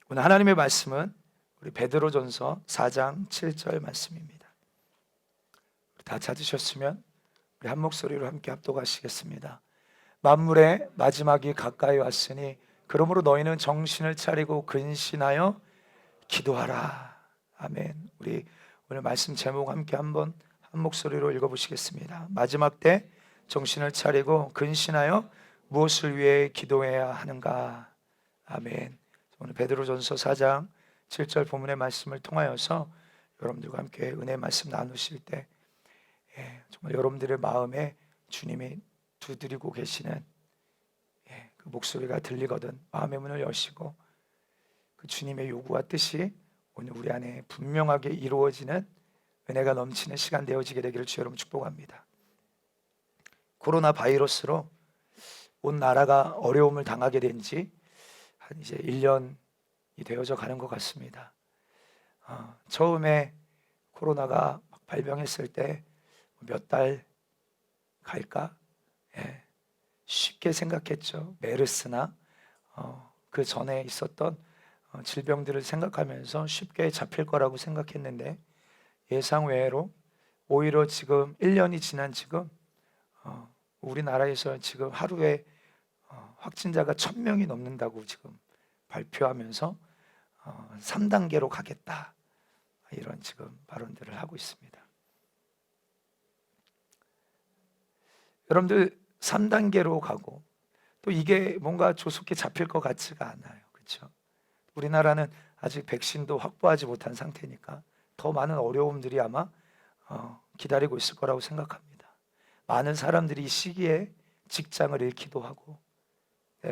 오늘 하나님의 말씀은 우리 베드로전서 4장 7절 말씀입니다. 다 찾으셨으면 우리 한 목소리로 함께 합독하시겠습니다. 만물의 마지막이 가까이 왔으니 그러므로 너희는 정신을 차리고 근신하여 기도하라. 아멘. 우리 오늘 말씀 제목 함께 한번 한 목소리로 읽어보시겠습니다. 마지막 때 정신을 차리고 근신하여 무엇을 위해 기도해야 하는가? 아멘. 오늘 베드로전서 4장 7절 본문의 말씀을 통하여서 여러분들과 함께 은혜 말씀 나누실 때 정말 여러분들의 마음에 주님이 두드리고 계시는 그 목소리가 들리거든 마음의 문을 여시고 그 주님의 요구와 뜻이 오늘 우리 안에 분명하게 이루어지는 은혜가 넘치는 시간 되어지게 되기를 주 여러분 축복합니다. 코로나 바이러스로 온 나라가 어려움을 당하게 된 지 한 이제 1년이 되어져 가는 것 같습니다. 처음에 코로나가 발병했을 때 몇 달 갈까? 쉽게 생각했죠. 메르스나 그 전에 있었던 질병들을 생각하면서 쉽게 잡힐 거라고 생각했는데 예상 외로 오히려 지금 1년이 지난 지금 우리나라에서 지금 하루에 확진자가 1000명이 넘는다고 지금 발표하면서 3단계로 가겠다 이런 지금 발언들을 하고 있습니다. 여러분들 3단계로 가고 또 이게 뭔가 조속히 잡힐 것 같지가 않아요. 그렇죠? 우리나라는 아직 백신도 확보하지 못한 상태니까 더 많은 어려움들이 아마 기다리고 있을 거라고 생각합니다. 많은 사람들이 이 시기에 직장을 잃기도 하고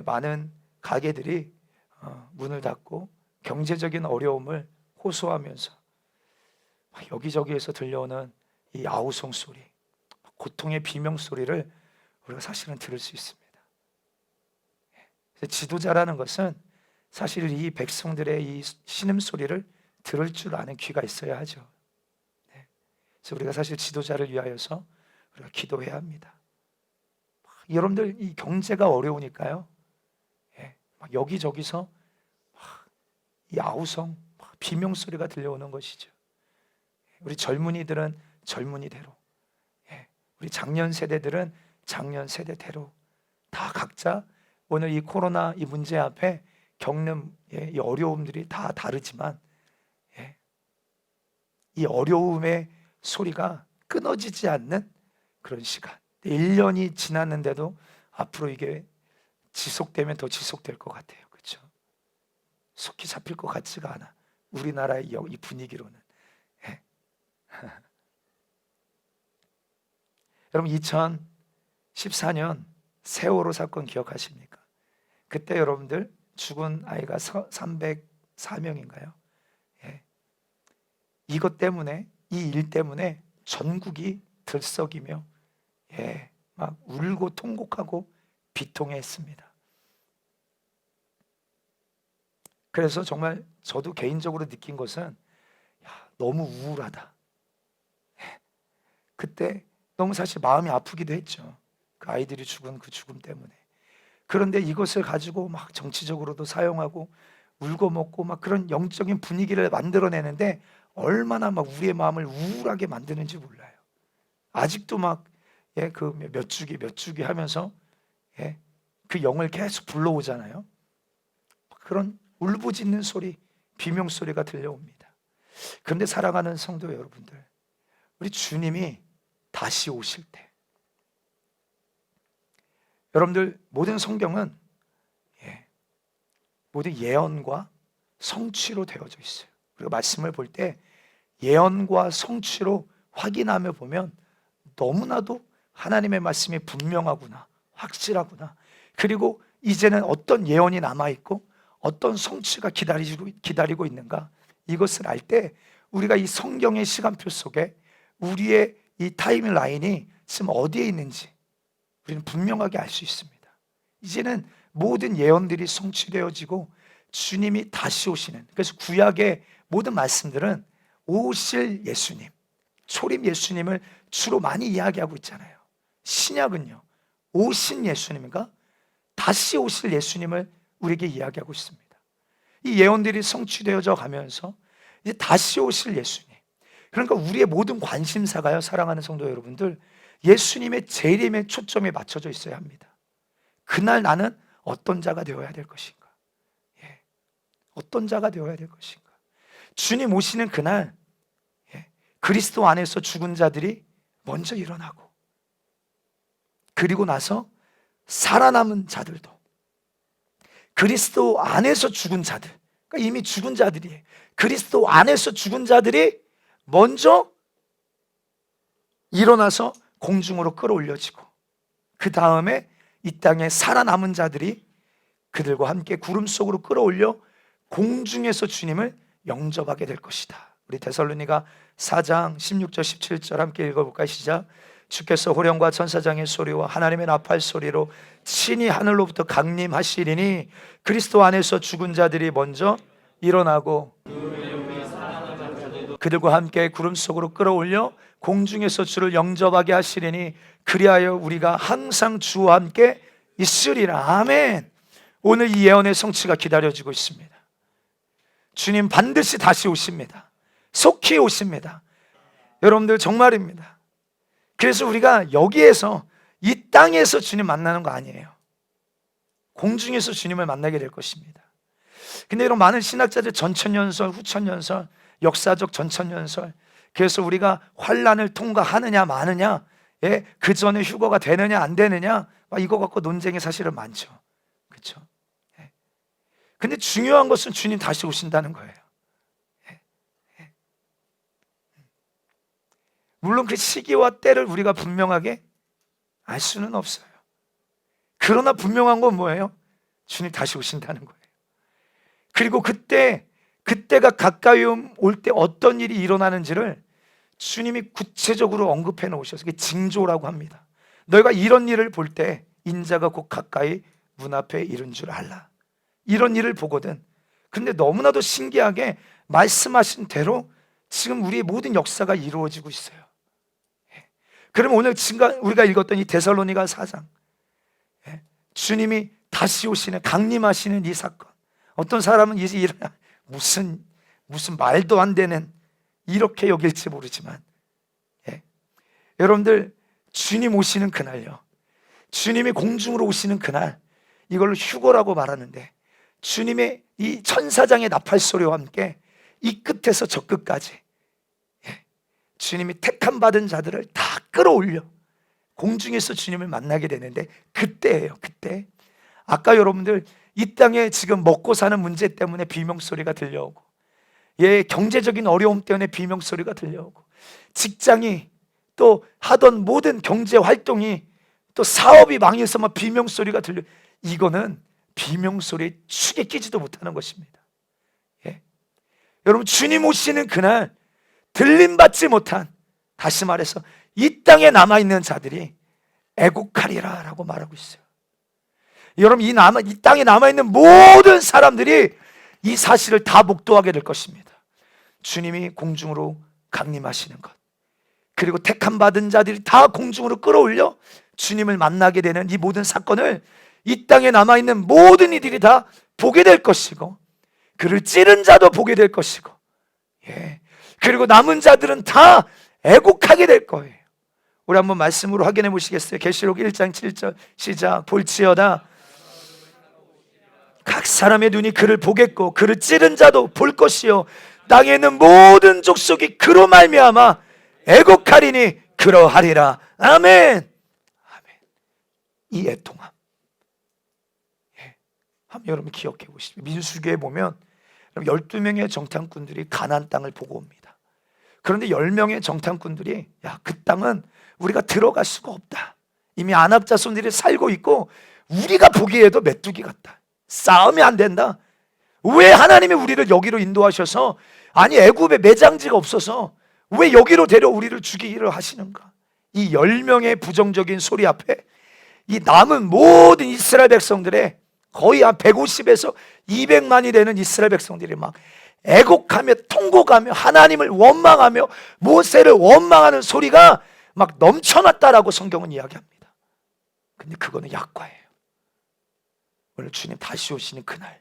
많은 가게들이 문을 닫고 경제적인 어려움을 호소하면서 여기저기에서 들려오는 이 아우성 소리, 고통의 비명 소리를 우리가 사실은 들을 수 있습니다. 지도자라는 것은 사실 이 백성들의 이 신음소리를 들을 줄 아는 귀가 있어야 하죠. 그래서 우리가 사실 지도자를 위하여서 우리가 기도해야 합니다. 여러분들 이 경제가 어려우니까요. 막 여기저기서 이 아우성 비명 소리가 들려오는 것이죠. 우리 젊은이들은 젊은이대로, 우리 장년 세대들은 장년 세대대로 다 각자 오늘 이 코로나 이 문제 앞에 겪는 이 어려움들이 다 다르지만 이 어려움의 소리가 끊어지지 않는 그런 시간. 1년이 지났는데도 앞으로 이게 지속되면 더 지속될 것 같아요. 그렇죠? 속히 잡힐 것 같지가 않아. 우리나라의 이 분위기로는. 여러분 2014년 세월호 사건 기억하십니까? 그때 여러분들 죽은 아이가 304명인가요? 이것 때문에 이 일 때문에 전국이 들썩이며 막 울고 통곡하고 비통했습니다. 그래서 정말 저도 개인적으로 느낀 것은 너무 우울하다. 그때 너무 사실 마음이 아프기도 했죠. 그 아이들이 죽은 그 죽음 때문에. 그런데 이것을 가지고 막 정치적으로도 사용하고 울고 먹고 막 그런 영적인 분위기를 만들어내는데 얼마나 막 우리의 마음을 우울하게 만드는지 몰라요. 아직도 막 그 몇 주기 하면서 그 영을 계속 불러오잖아요. 그런 울부짖는 소리, 비명 소리가 들려옵니다. 그런데 사랑하는 성도 여러분들, 우리 주님이 다시 오실 때, 여러분들 모든 성경은 모든 예언과 성취로 되어져 있어요. 우리가 말씀을 볼 때 예언과 성취로 확인하며 보면 너무나도 하나님의 말씀이 분명하구나, 확실하구나. 그리고 이제는 어떤 예언이 남아있고 어떤 성취가 기다리고 있는가, 이것을 알 때 우리가 이 성경의 시간표 속에 우리의 이 타임라인이 지금 어디에 있는지 우리는 분명하게 알 수 있습니다. 이제는 모든 예언들이 성취되어지고 주님이 다시 오시는, 그래서 구약의 모든 말씀들은 오실 예수님, 초림 예수님을 주로 많이 이야기하고 있잖아요. 신약은요, 오신 예수님과 다시 오실 예수님을 우리에게 이야기하고 있습니다. 이 예언들이 성취되어져 가면서 이제 다시 오실 예수님, 그러니까 우리의 모든 관심사가요, 사랑하는 성도 여러분들, 예수님의 재림에 초점이 맞춰져 있어야 합니다. 그날 나는 어떤 자가 되어야 될 것인가? 예. 어떤 자가 되어야 될 것인가? 주님 오시는 그날, 예, 그리스도 안에서 죽은 자들이 먼저 일어나고, 그리고 나서 살아남은 자들도, 그리스도 안에서 죽은 자들, 그러니까 이미 죽은 자들이에요. 그리스도 안에서 죽은 자들이 먼저 일어나서 공중으로 끌어올려지고, 그 다음에 이 땅에 살아남은 자들이 그들과 함께 구름 속으로 끌어올려 공중에서 주님을 영접하게 될 것이다. 우리 데살로니가 4장 16절 17절 함께 읽어볼까요? 시작. 주께서 호령과 천사장의 소리와 하나님의 나팔 소리로 친히 하늘로부터 강림하시리니 그리스도 안에서 죽은 자들이 먼저 일어나고 그들과 함께 구름 속으로 끌어올려 공중에서 주를 영접하게 하시리니 그리하여 우리가 항상 주와 함께 있으리라. 아멘. 오늘 이 예언의 성취가 기다려지고 있습니다. 주님 반드시 다시 오십니다. 속히 오십니다. 여러분들 정말입니다. 그래서 우리가 여기에서, 이 땅에서 주님 만나는 거 아니에요. 공중에서 주님을 만나게 될 것입니다. 근데 이런 많은 신학자들 전천년설, 후천년설, 역사적 전천년설, 그래서 우리가 환란을 통과하느냐 마느냐, 예, 그 전에 휴거가 되느냐 안 되느냐, 이거 갖고 논쟁이 사실은 많죠. 그렇죠? 예. 근데 중요한 것은 주님 다시 오신다는 거예요. 예. 예. 물론 그 시기와 때를 우리가 분명하게 알 수는 없어요. 그러나 분명한 건 뭐예요? 주님 다시 오신다는 거예요. 그리고 그때가 가까이 올 때 어떤 일이 일어나는지를 주님이 구체적으로 언급해 놓으셔서 그게 징조라고 합니다. 너희가 이런 일을 볼 때 인자가 곧 가까이 문 앞에 이른 줄 알라. 이런 일을 보거든. 근데 너무나도 신기하게 말씀하신 대로 지금 우리의 모든 역사가 이루어지고 있어요. 그럼 오늘 우리가 읽었던 이 데살로니가 4장, 주님이 다시 오시는, 강림하시는 이 사건, 어떤 사람은 이제 무슨 말도 안 되는, 이렇게 여길지 모르지만, 여러분들 주님 오시는 그날요, 주님이 공중으로 오시는 그날, 이걸 휴거라고 말하는데, 주님의 이 천사장의 나팔 소리와 함께 이 끝에서 저 끝까지 주님이 택함 받은 자들을 다 끌어올려 공중에서 주님을 만나게 되는데, 그때예요. 그때 아까 여러분들 이 땅에 지금 먹고 사는 문제 때문에 비명소리가 들려오고, 경제적인 어려움 때문에 비명소리가 들려오고, 직장이 또 하던 모든 경제 활동이 또 사업이 망해서 막 비명소리가 들려, 이거는 비명소리에 축에 끼지도 못하는 것입니다. 여러분 주님 오시는 그날 들림받지 못한, 다시 말해서 이 땅에 남아있는 자들이 애곡하리라 라고 말하고 있어요. 여러분 이 땅에 남아있는 모든 사람들이 이 사실을 다 목도하게 될 것입니다. 주님이 공중으로 강림하시는 것, 그리고 택함 받은 자들이 다 공중으로 끌어올려 주님을 만나게 되는 이 모든 사건을 이 땅에 남아있는 모든 이들이 다 보게 될 것이고, 그를 찌른 자도 보게 될 것이고, 그리고 남은 자들은 다 애곡하게 될 거예요. 우리 한번 말씀으로 확인해 보시겠어요? 계시록 1장 7절 시작. 볼지어다 각 사람의 눈이 그를 보겠고 그를 찌른 자도 볼 것이요 땅에 있는 모든 족속이 그로 말미암아 애곡하리니 그러하리라. 아멘. 아멘. 이 애통함, 한번 여러분 기억해 보시죠. 민수기에 보면 12명의 정탐꾼들이 가나안 땅을 보고 옵니다. 그런데 10명의 정탐꾼들이, 그 땅은 우리가 들어갈 수가 없다. 이미 아낙 자손들이 살고 있고 우리가 보기에도 메뚜기 같다. 싸움이 안 된다. 왜 하나님이 우리를 여기로 인도하셔서, 아니 애굽에 매장지가 없어서 왜 여기로 데려 우리를 죽이기를 하시는가? 이 10명의 부정적인 소리 앞에 이 남은 모든 이스라엘 백성들의 거의 한 150에서 200만이 되는 이스라엘 백성들이 막 애곡하며 통곡하며 하나님을 원망하며 모세를 원망하는 소리가 막 넘쳐났다라고 성경은 이야기합니다. 근데 그거는 약과예요. 오늘 주님 다시 오시는 그날,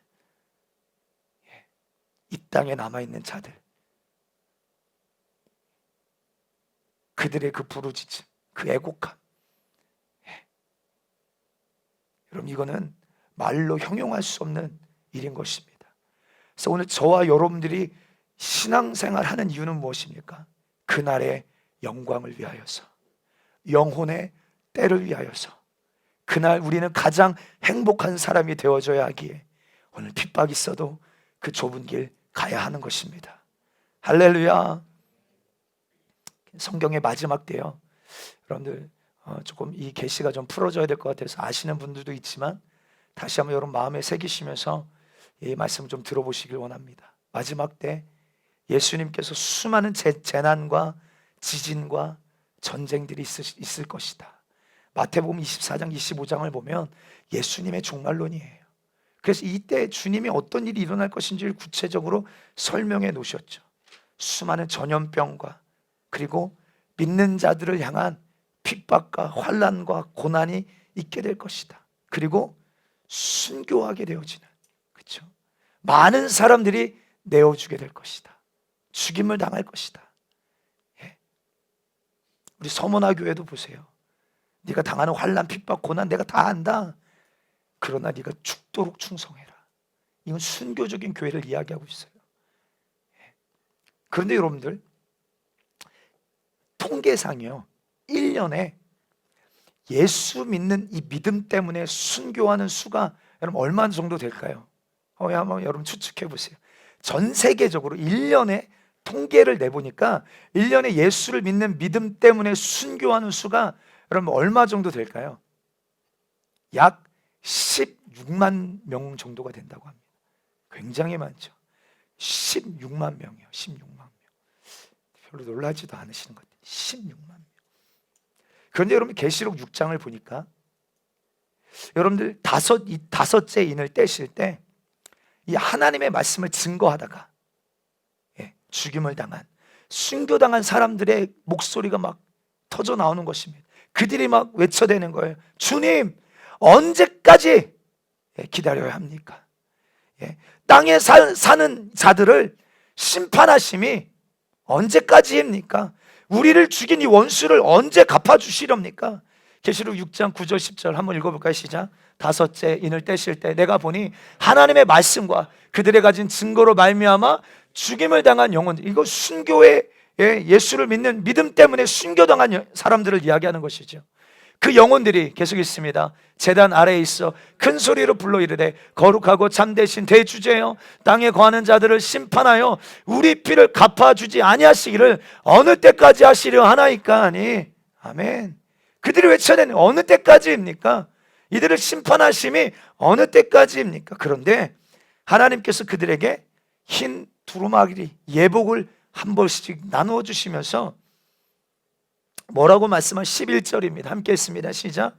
이 땅에 남아있는 자들, 그들의 그 부르짖음, 그 애곡함, 여러분 이거는 말로 형용할 수 없는 일인 것입니다. 그래서 오늘 저와 여러분들이 신앙생활 하는 이유는 무엇입니까? 그날의 영광을 위하여서, 영혼의 때를 위하여서, 그날 우리는 가장 행복한 사람이 되어줘야 하기에 오늘 핍박이 있어도 그 좁은 길 가야 하는 것입니다. 할렐루야. 성경의 마지막 때요, 여러분들 조금 이 계시가 좀 풀어져야 될 것 같아서 아시는 분들도 있지만 다시 한번 여러분 마음에 새기시면서 이 말씀 좀 들어보시길 원합니다. 마지막 때 예수님께서 수많은 재난과 지진과 전쟁들이 있을 것이다. 마태복음 24장 25장을 보면 예수님의 종말론이에요. 그래서 이때 주님이 어떤 일이 일어날 것인지를 구체적으로 설명해 놓으셨죠. 수많은 전염병과 그리고 믿는 자들을 향한 핍박과 환난과 고난이 있게 될 것이다. 그리고 순교하게 되어지는, 그렇죠? 많은 사람들이 내어주게 될 것이다. 죽임을 당할 것이다. 예. 우리 서머나 교회도 보세요. 네가 당하는 환난, 핍박, 고난 내가 다 안다. 그러나 네가 죽도록 충성해라. 이건 순교적인 교회를 이야기하고 있어요. 예. 그런데 여러분들 통계상이요, 1년에 예수 믿는 이 믿음 때문에 순교하는 수가 여러분 얼마 정도 될까요? 한번 여러분 추측해 보세요. 전 세계적으로 1년에 통계를 내보니까 1년에 예수를 믿는 믿음 때문에 순교하는 수가 여러분 얼마 정도 될까요? 약 16만 명 정도가 된다고 합니다. 굉장히 많죠. 16만 명이요. 16만 명. 별로 놀라지도 않으시는 것 같아요. 16만 명. 그런데 여러분 계시록 6장을 보니까 여러분들 다섯째 인을 떼실 때 이 하나님의 말씀을 증거하다가 죽임을 당한, 순교당한 사람들의 목소리가 막 터져 나오는 것입니다. 그들이 막 외쳐대는 거예요. 주님, 언제까지 기다려야 합니까? 땅에 사는 자들을 심판하심이 언제까지입니까? 우리를 죽인 이 원수를 언제 갚아주시렵니까? 계시록 6장 9절 10절 한번 읽어볼까요? 시작. 다섯째 인을 떼실 때 내가 보니 하나님의 말씀과 그들의 가진 증거로 말미암아 죽임을 당한 영혼들, 이거 순교의 예수를 믿는 믿음 때문에 순교당한 사람들을 이야기하는 것이죠. 그 영혼들이 계속 있습니다. 제단 아래에 있어 큰 소리로 불러 이르되 거룩하고 참되신 대주제여, 땅에 거하는 자들을 심판하여 우리 피를 갚아주지 아니하시기를 어느 때까지 하시려 하나이까 하니. 아멘. 그들이 외쳐내는 어느 때까지입니까? 이들을 심판하심이 어느 때까지입니까? 그런데 하나님께서 그들에게 흰 두루마기 예복을 한 벌씩 나누어 주시면서 뭐라고 말씀한 11절입니다. 함께 했습니다. 시작.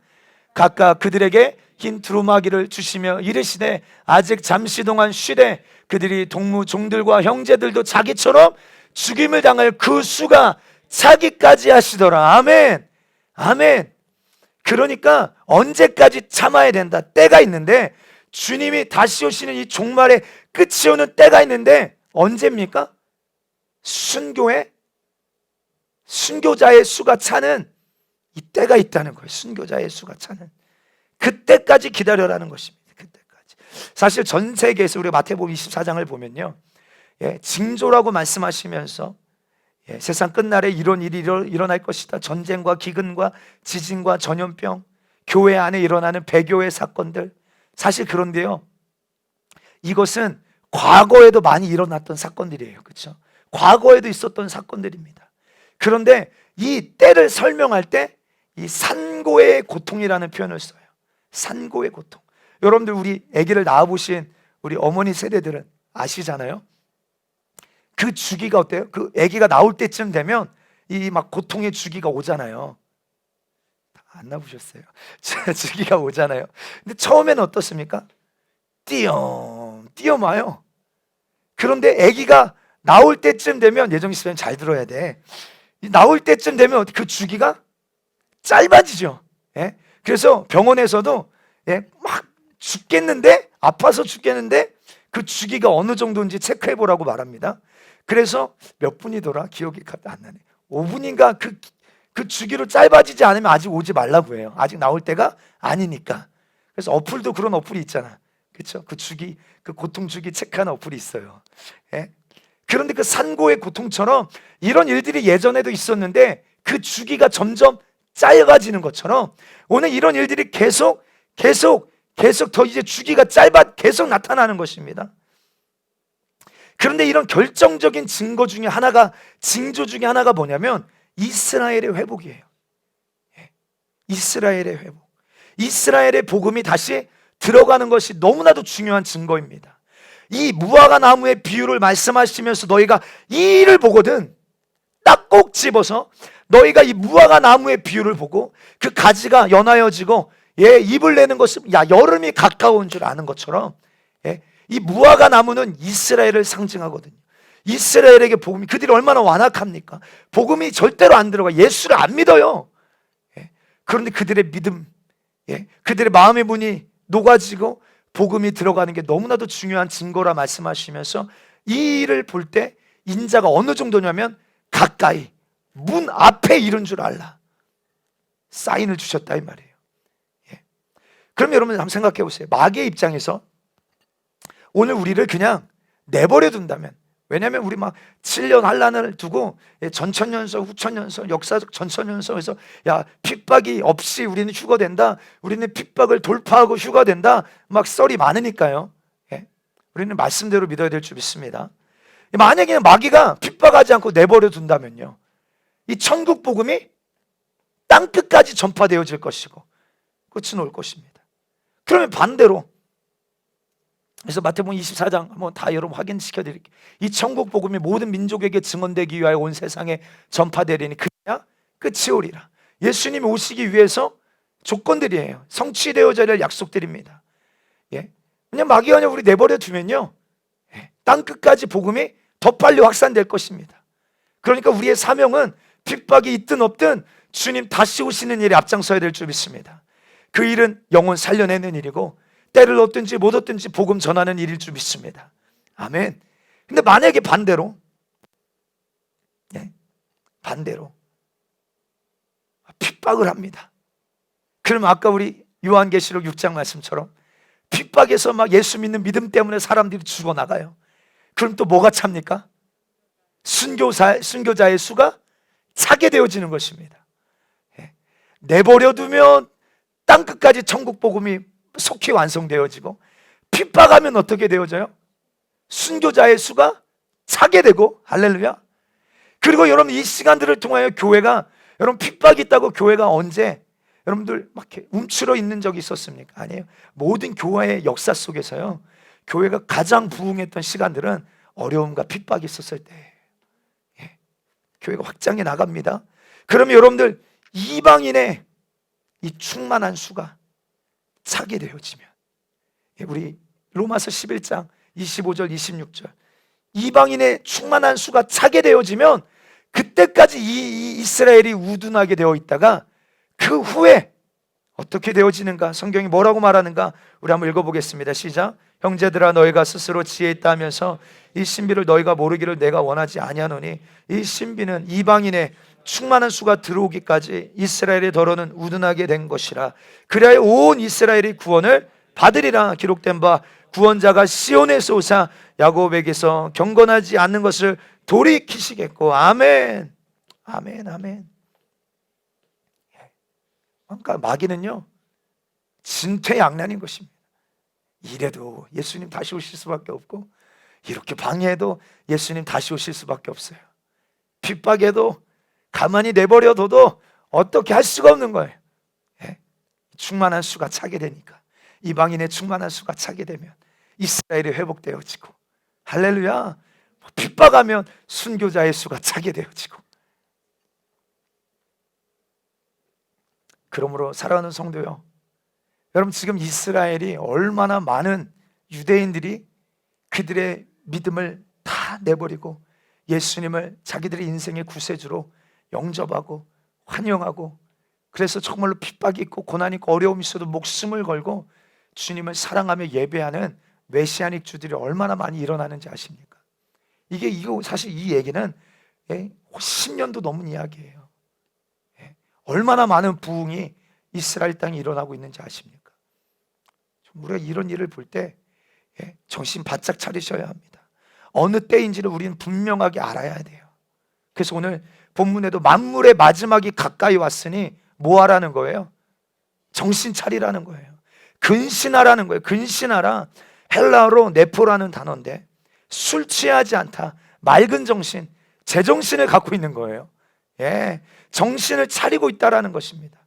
각각 그들에게 흰 두루마기를 주시며 이르시되 아직 잠시 동안 쉬되 그들이 동무 종들과 형제들도 자기처럼 죽임을 당할 그 수가 차기까지 하시더라. 아멘. 아멘. 그러니까 언제까지 참아야 된다. 때가 있는데 주님이 다시 오시는 이 종말의 끝이 오는 때가 있는데 언제입니까? 순교자의 수가 차는 이 때가 있다는 거예요. 순교자의 수가 차는 그때까지 기다려라는 것입니다. 그때까지. 사실 전 세계에서 우리 마태복음 24장을 보면요, 징조라고 말씀하시면서 세상 끝날에 이런 일이 일어날 것이다. 전쟁과 기근과 지진과 전염병, 교회 안에 일어나는 배교의 사건들. 사실 그런데요, 이것은 과거에도 많이 일어났던 사건들이에요. 그렇죠? 과거에도 있었던 사건들입니다. 그런데 이 때를 설명할 때 이 산고의 고통이라는 표현을 써요. 산고의 고통. 여러분들 우리 아기를 낳아보신 우리 어머니 세대들은 아시잖아요. 그 주기가 어때요? 그 아기가 나올 때쯤 되면 이 막 고통의 주기가 오잖아요. 안 나보셨어요? 주기가 오잖아요. 근데 처음에는 어떻습니까? 띄엄 와요. 그런데 아기가 나올 때쯤 되면, 예정이 있으면 잘 들어야 돼. 나올 때쯤 되면 그 주기가 짧아지죠. 그래서 병원에서도 막 죽겠는데, 아파서 죽겠는데 그 주기가 어느 정도인지 체크해 보라고 말합니다. 그래서 몇 분이더라? 기억이 안 나네. 5분인가 그 주기로 짧아지지 않으면 아직 오지 말라고 해요. 아직 나올 때가 아니니까. 그래서 어플도 그런 어플이 있잖아. 그렇죠? 그 주기, 그 고통 주기 체크하는 어플이 있어요. 예? 그런데 그 산고의 고통처럼 이런 일들이 예전에도 있었는데 그 주기가 점점 짧아지는 것처럼 오늘 이런 일들이 계속 더 이제 주기가 계속 나타나는 것입니다. 그런데 이런 결정적인 징조 중에 하나가 뭐냐면 이스라엘의 회복이에요. 이스라엘의 회복. 이스라엘의 복음이 다시 들어가는 것이 너무나도 중요한 증거입니다. 이 무화과 나무의 비유를 말씀하시면서 너희가 이 일을 보거든 딱 꼭 집어서 너희가 이 무화과 나무의 비유를 보고 그 가지가 연하여지고 잎을 내는 것은 여름이 가까운 줄 아는 것처럼 이 무화과 나무는 이스라엘을 상징하거든요. 이스라엘에게 복음이, 그들이 얼마나 완악합니까? 복음이 절대로 안 들어가. 예수를 안 믿어요. 그런데 그들의 믿음, 그들의 마음의 문이 녹아지고 복음이 들어가는 게 너무나도 중요한 증거라 말씀하시면서 이 일을 볼 때 인자가 어느 정도냐면 가까이 문 앞에 이른 줄 알라. 사인을 주셨다 이 말이에요. 그럼 여러분 한번 생각해 보세요. 마귀의 입장에서 오늘 우리를 그냥 내버려 둔다면, 왜냐하면 우리 막 7년 환난을 두고 전천년서 후천년서 역사적 전천년서에서 핍박이 없이 우리는 휴거된다, 우리는 핍박을 돌파하고 휴거된다 막 썰이 많으니까요. 우리는 말씀대로 믿어야 될 줄 믿습니다. 만약에 마귀가 핍박하지 않고 내버려 둔다면요, 이 천국 복음이 땅끝까지 전파되어질 것이고 끝은 올 것입니다. 그러면 반대로, 그래서 마태복음 24장 한번 다 여러분 확인시켜 드릴게요. 이 천국 복음이 모든 민족에게 증언되기 위하여 온 세상에 전파되리니 그래야 끝이 오리라. 예수님이 오시기 위해서 조건들이에요. 성취되어져야 할 약속들입니다. 그냥 마귀가 그냥 우리 내버려 두면요, 땅끝까지 복음이 더 빨리 확산될 것입니다. 그러니까 우리의 사명은 핍박이 있든 없든 주님 다시 오시는 일에 앞장서야 될 줄 믿습니다. 그 일은 영혼 살려내는 일이고 때를 얻든지 못 얻든지 복음 전하는 일일 줄 믿습니다. 아멘. 근데 만약에 반대로 핍박을 합니다. 그러면 아까 우리 요한계시록 6장 말씀처럼 핍박에서 막 예수 믿는 믿음 때문에 사람들이 죽어나가요. 그럼 또 뭐가 찹니까? 순교자의 수가 차게 되어지는 것입니다. 내버려두면 땅끝까지 천국 복음이 속히 완성되어지고, 핍박하면 어떻게 되어져요? 순교자의 수가 차게 되고, 할렐루야. 그리고 여러분 이 시간들을 통하여 교회가, 여러분 핍박이 있다고 교회가 언제 여러분들 막 이렇게 움츠러 있는 적이 있었습니까? 아니에요. 모든 교회의 역사 속에서요, 교회가 가장 부흥했던 시간들은 어려움과 핍박이 있었을 때 교회가 확장해 나갑니다. 그러면 여러분들 이방인의 이 충만한 수가 차게 되어지면, 우리 로마서 11장 25절 26절, 이방인의 충만한 수가 차게 되어지면 그때까지 이 이스라엘이 우둔하게 되어 있다가 그 후에 어떻게 되어지는가, 성경이 뭐라고 말하는가 우리 한번 읽어보겠습니다. 시작. 형제들아 너희가 스스로 지혜 있다 하면서 이 신비를 너희가 모르기를 내가 원하지 아니하노니 이 신비는 이방인의 충만한 수가 들어오기까지 이스라엘의 더러는 우둔하게 된 것이라. 그리하여 온 이스라엘이 구원을 받으리라. 기록된 바 구원자가 시온에서 오사 야곱에게서 경건하지 않는 것을 돌이키시겠고. 아멘. 아멘. 아멘. 그러니까 마귀는요 진퇴양난인 것입니다. 이래도 예수님 다시 오실 수밖에 없고, 이렇게 방해해도 예수님 다시 오실 수밖에 없어요. 핍박해도 가만히 내버려둬도 어떻게 할 수가 없는 거예요. 충만한 수가 차게 되니까, 이방인의 충만한 수가 차게 되면 이스라엘이 회복되어지고, 할렐루야. 핍박하면 순교자의 수가 차게 되어지고. 그러므로 사랑하는 성도요, 여러분 지금 이스라엘이 얼마나 많은 유대인들이 그들의 믿음을 다 내버리고 예수님을 자기들의 인생의 구세주로 영접하고 환영하고, 그래서 정말로 핍박이 있고 고난이 있고 어려움이 있어도 목숨을 걸고 주님을 사랑하며 예배하는 메시아닉 주들이 얼마나 많이 일어나는지 아십니까? 이거 사실 이 얘기는 10년도 넘은 이야기예요. 얼마나 많은 부흥이 이스라엘 땅에 일어나고 있는지 아십니까? 우리가 이런 일을 볼 때 정신 바짝 차리셔야 합니다. 어느 때인지를 우리는 분명하게 알아야 돼요. 그래서 오늘 본문에도 만물의 마지막이 가까이 왔으니 뭐 하라는 거예요? 정신 차리라는 거예요. 근신하라는 거예요. 근신하라. 헬라어로 네포라는 단어인데 술 취하지 않다, 맑은 정신, 제정신을 갖고 있는 거예요. 정신을 차리고 있다라는 것입니다.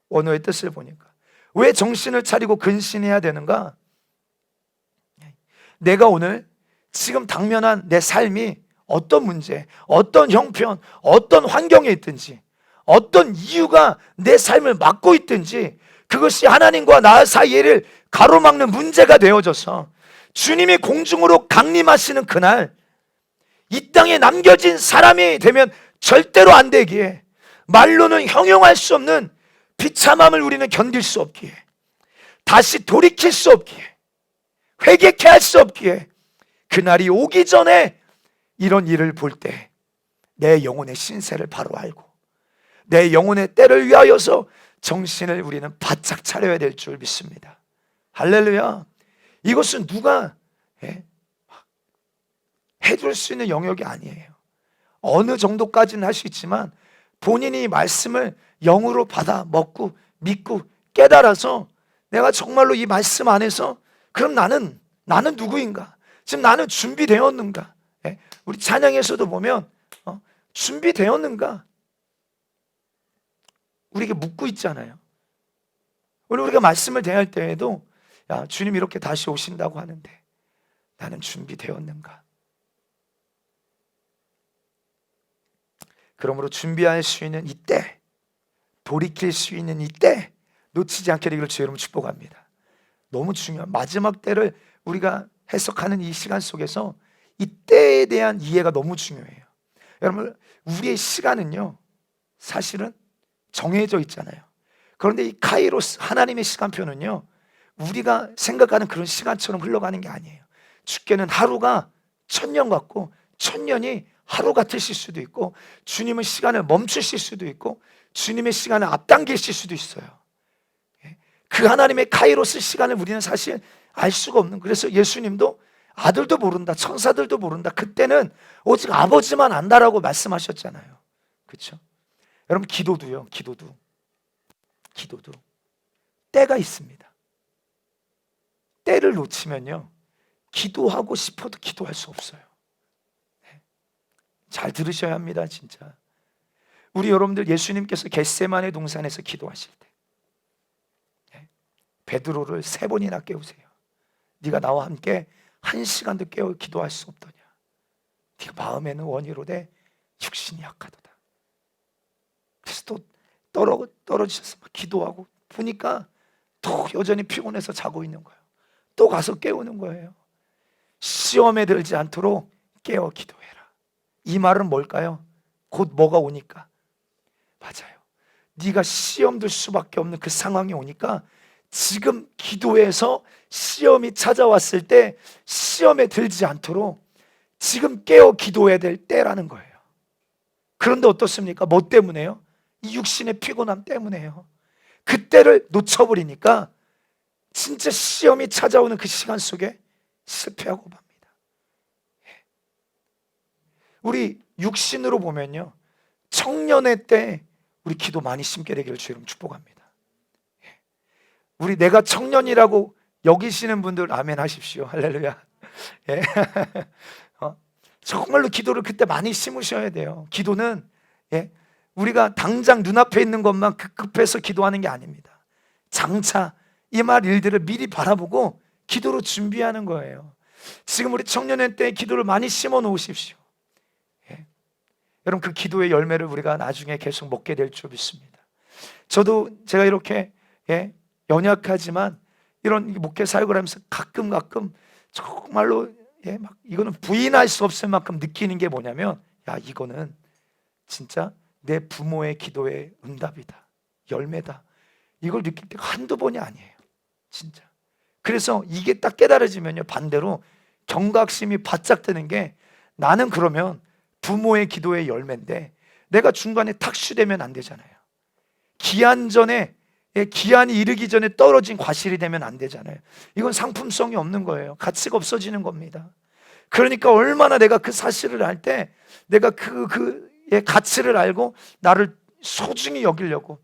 원어의 뜻을 보니까 왜 정신을 차리고 근신해야 되는가? 내가 오늘 지금 당면한 내 삶이 어떤 문제, 어떤 형편, 어떤 환경에 있든지, 어떤 이유가 내 삶을 막고 있든지, 그것이 하나님과 나 사이를 가로막는 문제가 되어져서 주님이 공중으로 강림하시는 그날 이 땅에 남겨진 사람이 되면 절대로 안 되기에, 말로는 형용할 수 없는 비참함을 우리는 견딜 수 없기에, 다시 돌이킬 수 없기에, 회개케 할 수 없기에, 그날이 오기 전에 이런 일을 볼 때 내 영혼의 신세를 바로 알고 내 영혼의 때를 위하여서 정신을 우리는 바짝 차려야 될 줄 믿습니다. 할렐루야. 이것은 누가 해줄 수 있는 영역이 아니에요. 어느 정도까지는 할 수 있지만 본인이 말씀을 영으로 받아 먹고 믿고 깨달아서 내가 정말로 이 말씀 안에서 그럼 나는 누구인가? 지금 나는 준비되었는가? 우리 찬양에서도 보면 준비되었는가? 우리에게 묻고 있잖아요. 우리가 말씀을 대할 때에도 야, 주님 이렇게 다시 오신다고 하는데 나는 준비되었는가? 그러므로 준비할 수 있는 이때, 돌이킬 수 있는 이때 놓치지 않게 되기를 주의 이름으로 축복합니다. 너무 중요한 마지막 때를 우리가 해석하는 이 시간 속에서 이때에 대한 이해가 너무 중요해요. 여러분, 우리의 시간은요 사실은 정해져 있잖아요. 그런데 이 카이로스, 하나님의 시간표는요 우리가 생각하는 그런 시간처럼 흘러가는 게 아니에요. 주께는 하루가 1000년 같고 1000년이 하루 같으실 수도 있고, 주님은 시간을 멈추실 수도 있고, 주님의 시간을 앞당기실 수도 있어요. 그 하나님의 카이로스 시간을 우리는 사실 알 수가 없는, 그래서 예수님도 아들도 모른다, 천사들도 모른다, 그때는 오직 아버지만 안다라고 말씀하셨잖아요. 그렇죠? 여러분, 기도도요, 기도도 때가 있습니다. 때를 놓치면요 기도하고 싶어도 기도할 수 없어요. 잘 들으셔야 합니다. 진짜 우리 여러분들, 예수님께서 겟세마네 동산에서 기도하실 때 베드로를 3번이나 깨우세요. 네가 나와 함께 1시간도 깨어 기도할 수 없더냐? 네가 마음에는 원이로되 육신이 약하도다. 그래서 또 떨어지셔서 막 기도하고 보니까 또 여전히 피곤해서 자고 있는 거예요. 또 가서 깨우는 거예요. 시험에 들지 않도록 깨어 기도해라. 이 말은 뭘까요? 곧 뭐가 오니까? 맞아요. 네가 시험 들 수밖에 없는 그 상황이 오니까 지금 기도해서 시험이 찾아왔을 때 시험에 들지 않도록 지금 깨어 기도해야 될 때라는 거예요. 그런데 어떻습니까? 뭐 때문에요? 이 육신의 피곤함 때문에요. 그때를 놓쳐버리니까 진짜 시험이 찾아오는 그 시간 속에 실패하고 맙니다. 우리 육신으로 보면요 청년의 때 우리 기도 많이 심게 되기를 주님 축복합니다. 우리 내가 청년이라고 여기시는 분들 아멘 하십시오. 할렐루야. 정말로 기도를 그때 많이 심으셔야 돼요. 기도는 우리가 당장 눈앞에 있는 것만 급급해서 기도하는 게 아닙니다. 장차 임할 일들을 미리 바라보고 기도로 준비하는 거예요. 지금 우리 청년의 때 기도를 많이 심어 놓으십시오. 여러분, 그 기도의 열매를 우리가 나중에 계속 먹게 될 줄 믿습니다. 저도 제가 이렇게 연약하지만 이런 목회 사역을 하면서 가끔 정말로 막 이거는 부인할 수 없을 만큼 느끼는 게 뭐냐면, 야, 이거는 진짜 내 부모의 기도의 응답이다, 열매다. 이걸 느낄 때가 한두 번이 아니에요. 진짜 그래서 이게 딱 깨달아지면요, 반대로 경각심이 바짝 드는 게, 나는 그러면 부모의 기도의 열매인데 내가 중간에 탁슈되면 안 되잖아요. 기한 전에, 기한이 이르기 전에 떨어진 과실이 되면 안 되잖아요. 이건 상품성이 없는 거예요. 가치가 없어지는 겁니다. 그러니까 얼마나 내가 그 사실을 알 때 내가 그의 가치를 알고 나를 소중히 여기려고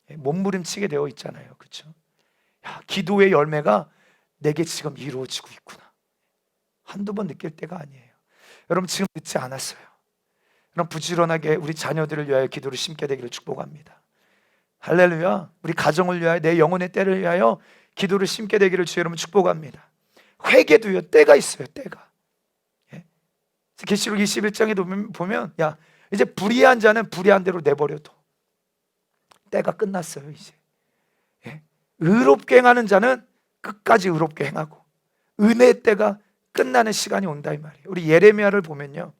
몸부림치게 되어 있잖아요. 그렇죠? 야, 기도의 열매가 내게 지금 이루어지고 있구나. 한두 번 느낄 때가 아니에요. 여러분, 지금 늦지 않았어요. 여러분, 부지런하게 우리 자녀들을 위하여 기도를 심게 되기를 축복합니다. 할렐루야. 우리 가정을 위하여, 내 영혼의 때를 위하여 기도를 심게 되기를 주 여러분 축복합니다. 회개도요, 때가 있어요. 때가. 계시록 21장에 보면, 야, 이제 불의한 자는 불의한 대로 내버려둬. 때가 끝났어요. 이제 의롭게 행하는 자는 끝까지 의롭게 행하고 은혜의 때가 끝나는 시간이 온다, 이 말이에요. 우리 예레미야를 보면요,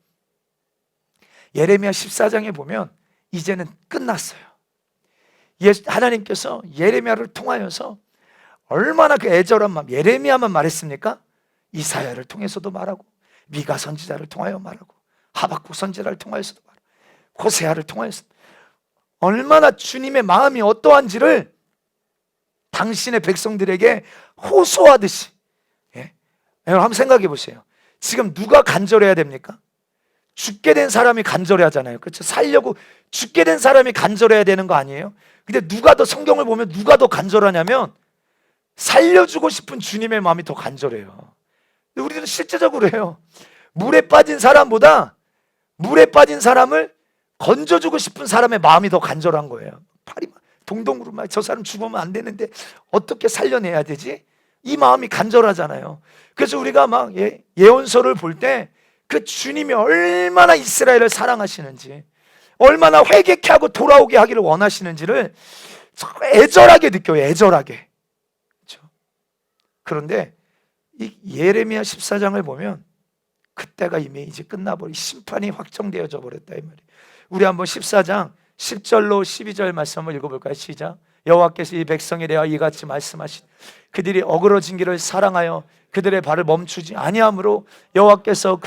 예레미야 14장에 보면 이제는 끝났어요. 하나님께서 예레미야를 통하여서 얼마나 그 애절한 마음, 예레미야만 말했습니까? 이사야를 통해서도 말하고, 미가 선지자를 통하여 말하고, 하박국 선지자를 통하여서도 말하고, 호세아를 통하여서 얼마나 주님의 마음이 어떠한지를 당신의 백성들에게 호소하듯이. 여러분, 한번 생각해 보세요. 지금 누가 간절해야 됩니까? 죽게 된 사람이 간절해 하잖아요. 그렇죠? 살려고 죽게 된 사람이 간절해야 되는 거 아니에요? 근데 누가 더, 성경을 보면 누가 더 간절하냐면 살려주고 싶은 주님의 마음이 더 간절해요. 근데 우리는 실제적으로 해요. 물에 빠진 사람보다 물에 빠진 사람을 건져주고 싶은 사람의 마음이 더 간절한 거예요. 팔이 동동으로 막, 저 사람 죽으면 안 되는데 어떻게 살려내야 되지? 이 마음이 간절하잖아요. 그래서 우리가 막 예언서를 볼 때 그 주님이 얼마나 이스라엘을 사랑하시는지, 얼마나 회개케 하고 돌아오게 하기를 원하시는지를 애절하게 느껴요. 애절하게. 그렇죠? 그런데 이 예레미야 14장을 보면 그때가 이미 이제 끝나버리, 심판이 확정되어져 버렸다, 이 말이에요. 우리 한번 14장 10절로 12절 말씀 한번 읽어볼까요? 시작. 여호와께서 이 백성에 대하여 이같이 말씀하신, 그들이 어그러진 길을 사랑하여 그들의 발을 멈추지 아니하므로 여호와께서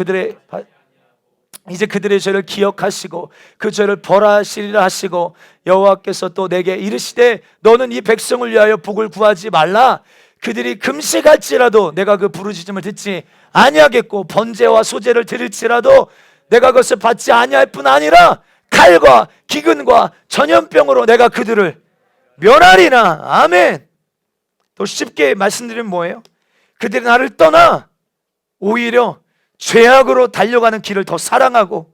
이제 그들의 죄를 기억하시고 그 죄를 벌하시리라 하시고, 여호와께서 또 내게 이르시되 너는 이 백성을 위하여 복을 구하지 말라. 그들이 금식할지라도 내가 그 부르짖음을 듣지 아니하겠고, 번제와 소제를 드릴지라도 내가 그것을 받지 아니할 뿐 아니라 칼과 기근과 전염병으로 내가 그들을 멸하리나. 아멘. 또 쉽게 말씀드리면 뭐예요? 그들이 나를 떠나 오히려 죄악으로 달려가는 길을 더 사랑하고,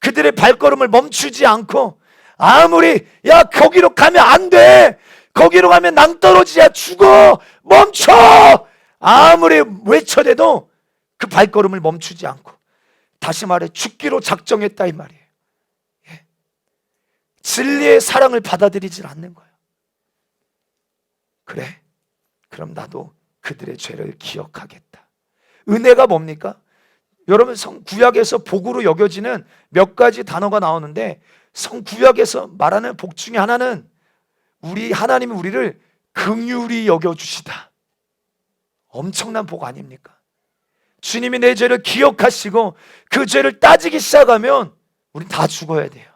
그들의 발걸음을 멈추지 않고, 아무리 야 거기로 가면 안 돼, 거기로 가면 낭떠러지야, 죽어, 멈춰, 아무리 외쳐대도 그 발걸음을 멈추지 않고, 다시 말해 죽기로 작정했다, 이 말이에요. 진리의 사랑을 받아들이질 않는 거예요. 그래, 그럼 나도 그들의 죄를 기억하겠다. 은혜가 뭡니까? 여러분, 구약에서 복으로 여겨지는 몇 가지 단어가 나오는데, 구약에서 말하는 복 중에 하나는 우리 하나님이 우리를 긍휼히 여겨주시다. 엄청난 복 아닙니까? 주님이 내 죄를 기억하시고 그 죄를 따지기 시작하면 우린 다 죽어야 돼요.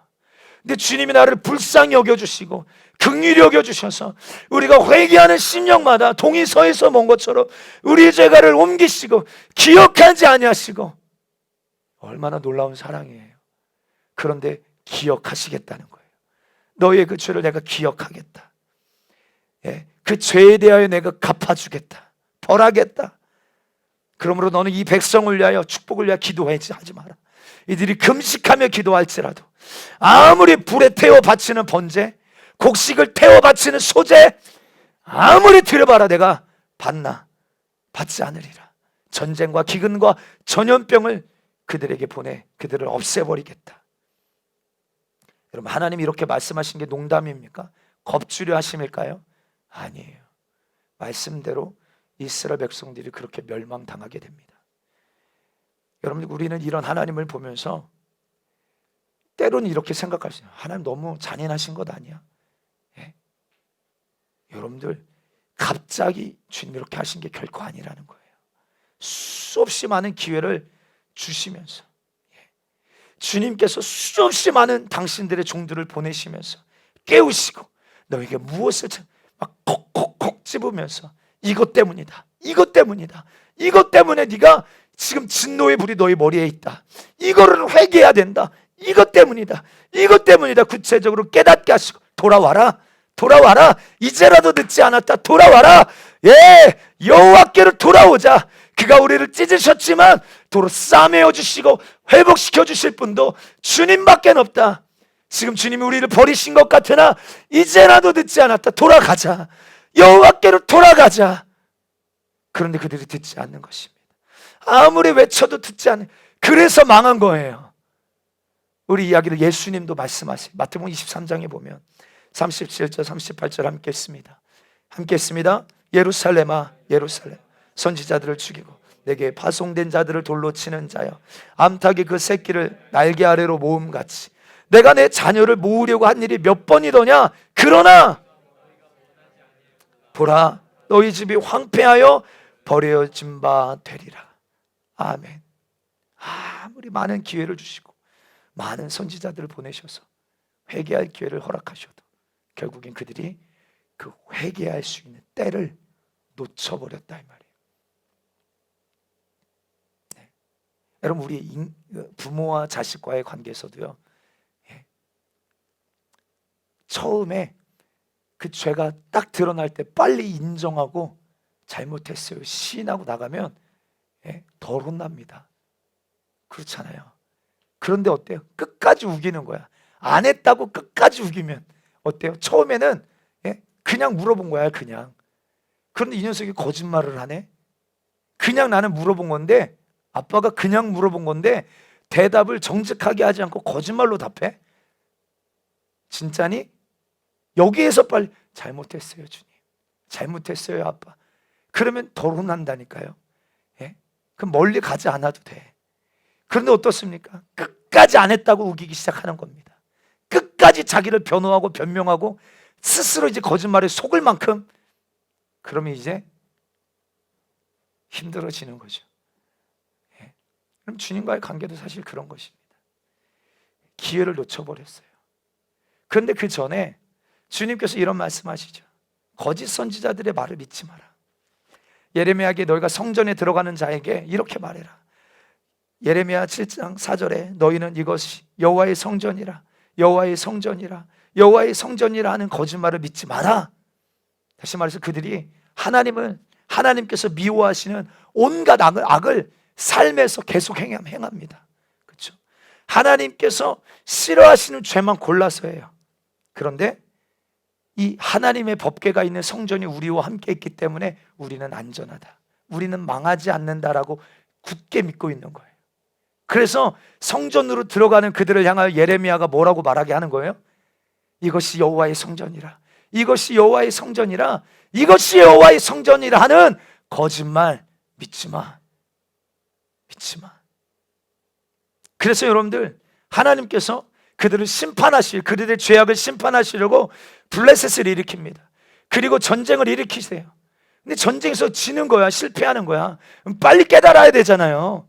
근데 주님이 나를 불쌍히 여겨주시고 긍휼히 여겨주셔서 우리가 회개하는 심령마다 동이 서에서 먼 것처럼 우리 죄가를 옮기시고 기억하지 아니하시고, 얼마나 놀라운 사랑이에요. 그런데 기억하시겠다는 거예요. 너의 그 죄를 내가 기억하겠다. 그 죄에 대하여 내가 갚아주겠다, 벌하겠다. 그러므로 너는 이 백성을 위하여, 축복을 위하여 기도하지 마라. 이들이 금식하며 기도할지라도, 아무리 불에 태워 바치는 번제, 곡식을 태워 바치는 소제, 아무리 드려봐라 내가 받지 않으리라. 전쟁과 기근과 전염병을 그들에게 보내 그들을 없애버리겠다. 여러분, 하나님이 이렇게 말씀하신 게 농담입니까? 겁주려 하심일까요? 아니에요. 말씀대로 이스라엘 백성들이 그렇게 멸망당하게 됩니다. 여러분, 우리는 이런 하나님을 보면서 때로는 이렇게 생각할 수 있어요. 하나님 너무 잔인하신 것 아니야? 여러분들, 갑자기 주님이 이렇게 하신 게 결코 아니라는 거예요. 수없이 많은 기회를 주시면서, 주님께서 수없이 많은 당신들의 종들을 보내시면서 깨우시고 너에게 무엇을 막 콕콕콕 집으면서 이것 때문이다, 이것 때문이다, 이것 때문에 네가 지금 진노의 불이 너의 머리에 있다, 이거를 회개해야 된다, 이것 때문이다, 이것 때문이다, 구체적으로 깨닫게 하시고 돌아와라, 돌아와라, 이제라도 늦지 않았다, 돌아와라. 여호와께로 돌아오자. 그가 우리를 찢으셨지만 도로 싸매어 주시고 회복시켜 주실 분도 주님밖에 없다. 지금 주님이 우리를 버리신 것 같으나 이제라도 늦지 않았다, 돌아가자, 여호와께로 돌아가자. 그런데 그들이 듣지 않는 것입니다. 아무리 외쳐도 듣지 않는, 그래서 망한 거예요. 우리 이야기를 예수님도 말씀하세요. 마태복음 23장에 보면 37절 38절 함께 했습니다. 함께 했습니다. 예루살렘아 예루살렘, 선지자들을 죽이고 내게 파송된 자들을 돌로 치는 자여, 암탉이 그 새끼를 날개 아래로 모음같이 내가 내 자녀를 모으려고 한 일이 몇 번이더냐. 그러나 보라, 너희 집이 황폐하여 버려진 바 되리라. 아멘. 아무리 많은 기회를 주시고 많은 선지자들을 보내셔서 회개할 기회를 허락하셔도 결국엔 그들이 그 회개할 수 있는 때를 놓쳐버렸다 이 말이에요. 네. 여러분, 우리 부모와 자식과의 관계에서도요, 처음에 그 죄가 딱 드러날 때 빨리 인정하고 잘못했어요 시인하고 나가면 덜 혼납니다. 그렇잖아요. 그런데 어때요? 끝까지 우기는 거야. 안 했다고 끝까지 우기면 어때요? 처음에는 그냥 물어본 거야, 그냥. 그런데 이 녀석이 거짓말을 하네. 그냥 나는 물어본 건데, 아빠가 그냥 물어본 건데 대답을 정직하게 하지 않고 거짓말로 답해. 진짜니? 여기에서 빨리 잘못했어요 주님, 잘못했어요 아빠. 그러면 덜 혼난다니까요. 그럼 멀리 가지 않아도 돼. 그런데 어떻습니까? 끝까지 안 했다고 우기기 시작하는 겁니다. 끝까지 자기를 변호하고 변명하고 스스로 이제 거짓말에 속을 만큼, 그러면 이제 힘들어지는 거죠. 그럼 주님과의 관계도 사실 그런 것입니다. 기회를 놓쳐버렸어요. 그런데 그 전에 주님께서 이런 말씀하시죠. 거짓 선지자들의 말을 믿지 마라. 예레미야에게 너희가 성전에 들어가는 자에게 이렇게 말해라. 예레미야 7장 4절에 너희는 이것이 여호와의 성전이라, 여호와의 성전이라, 여호와의 성전이라 하는 거짓말을 믿지 마라. 다시 말해서 그들이 하나님께서 미워하시는 온갖 악을 삶에서 계속 행합니다. 그렇죠? 하나님께서 싫어하시는 죄만 골라서 해요. 그런데 이 하나님의 법궤가 있는 성전이 우리와 함께 있기 때문에 우리는 안전하다, 우리는 망하지 않는다라고 굳게 믿고 있는 거예요. 그래서 성전으로 들어가는 그들을 향하여 예레미야가 뭐라고 말하게 하는 거예요? 이것이 여호와의 성전이라, 이것이 여호와의 성전이라, 이것이 여호와의 성전이라 하는 거짓말 믿지 마, 믿지 마. 그래서 여러분들, 하나님께서 그들을 그들의 죄악을 심판하시려고 블레셋을 일으킵니다. 그리고 전쟁을 일으키세요. 근데 전쟁에서 지는 거야, 실패하는 거야. 빨리 깨달아야 되잖아요.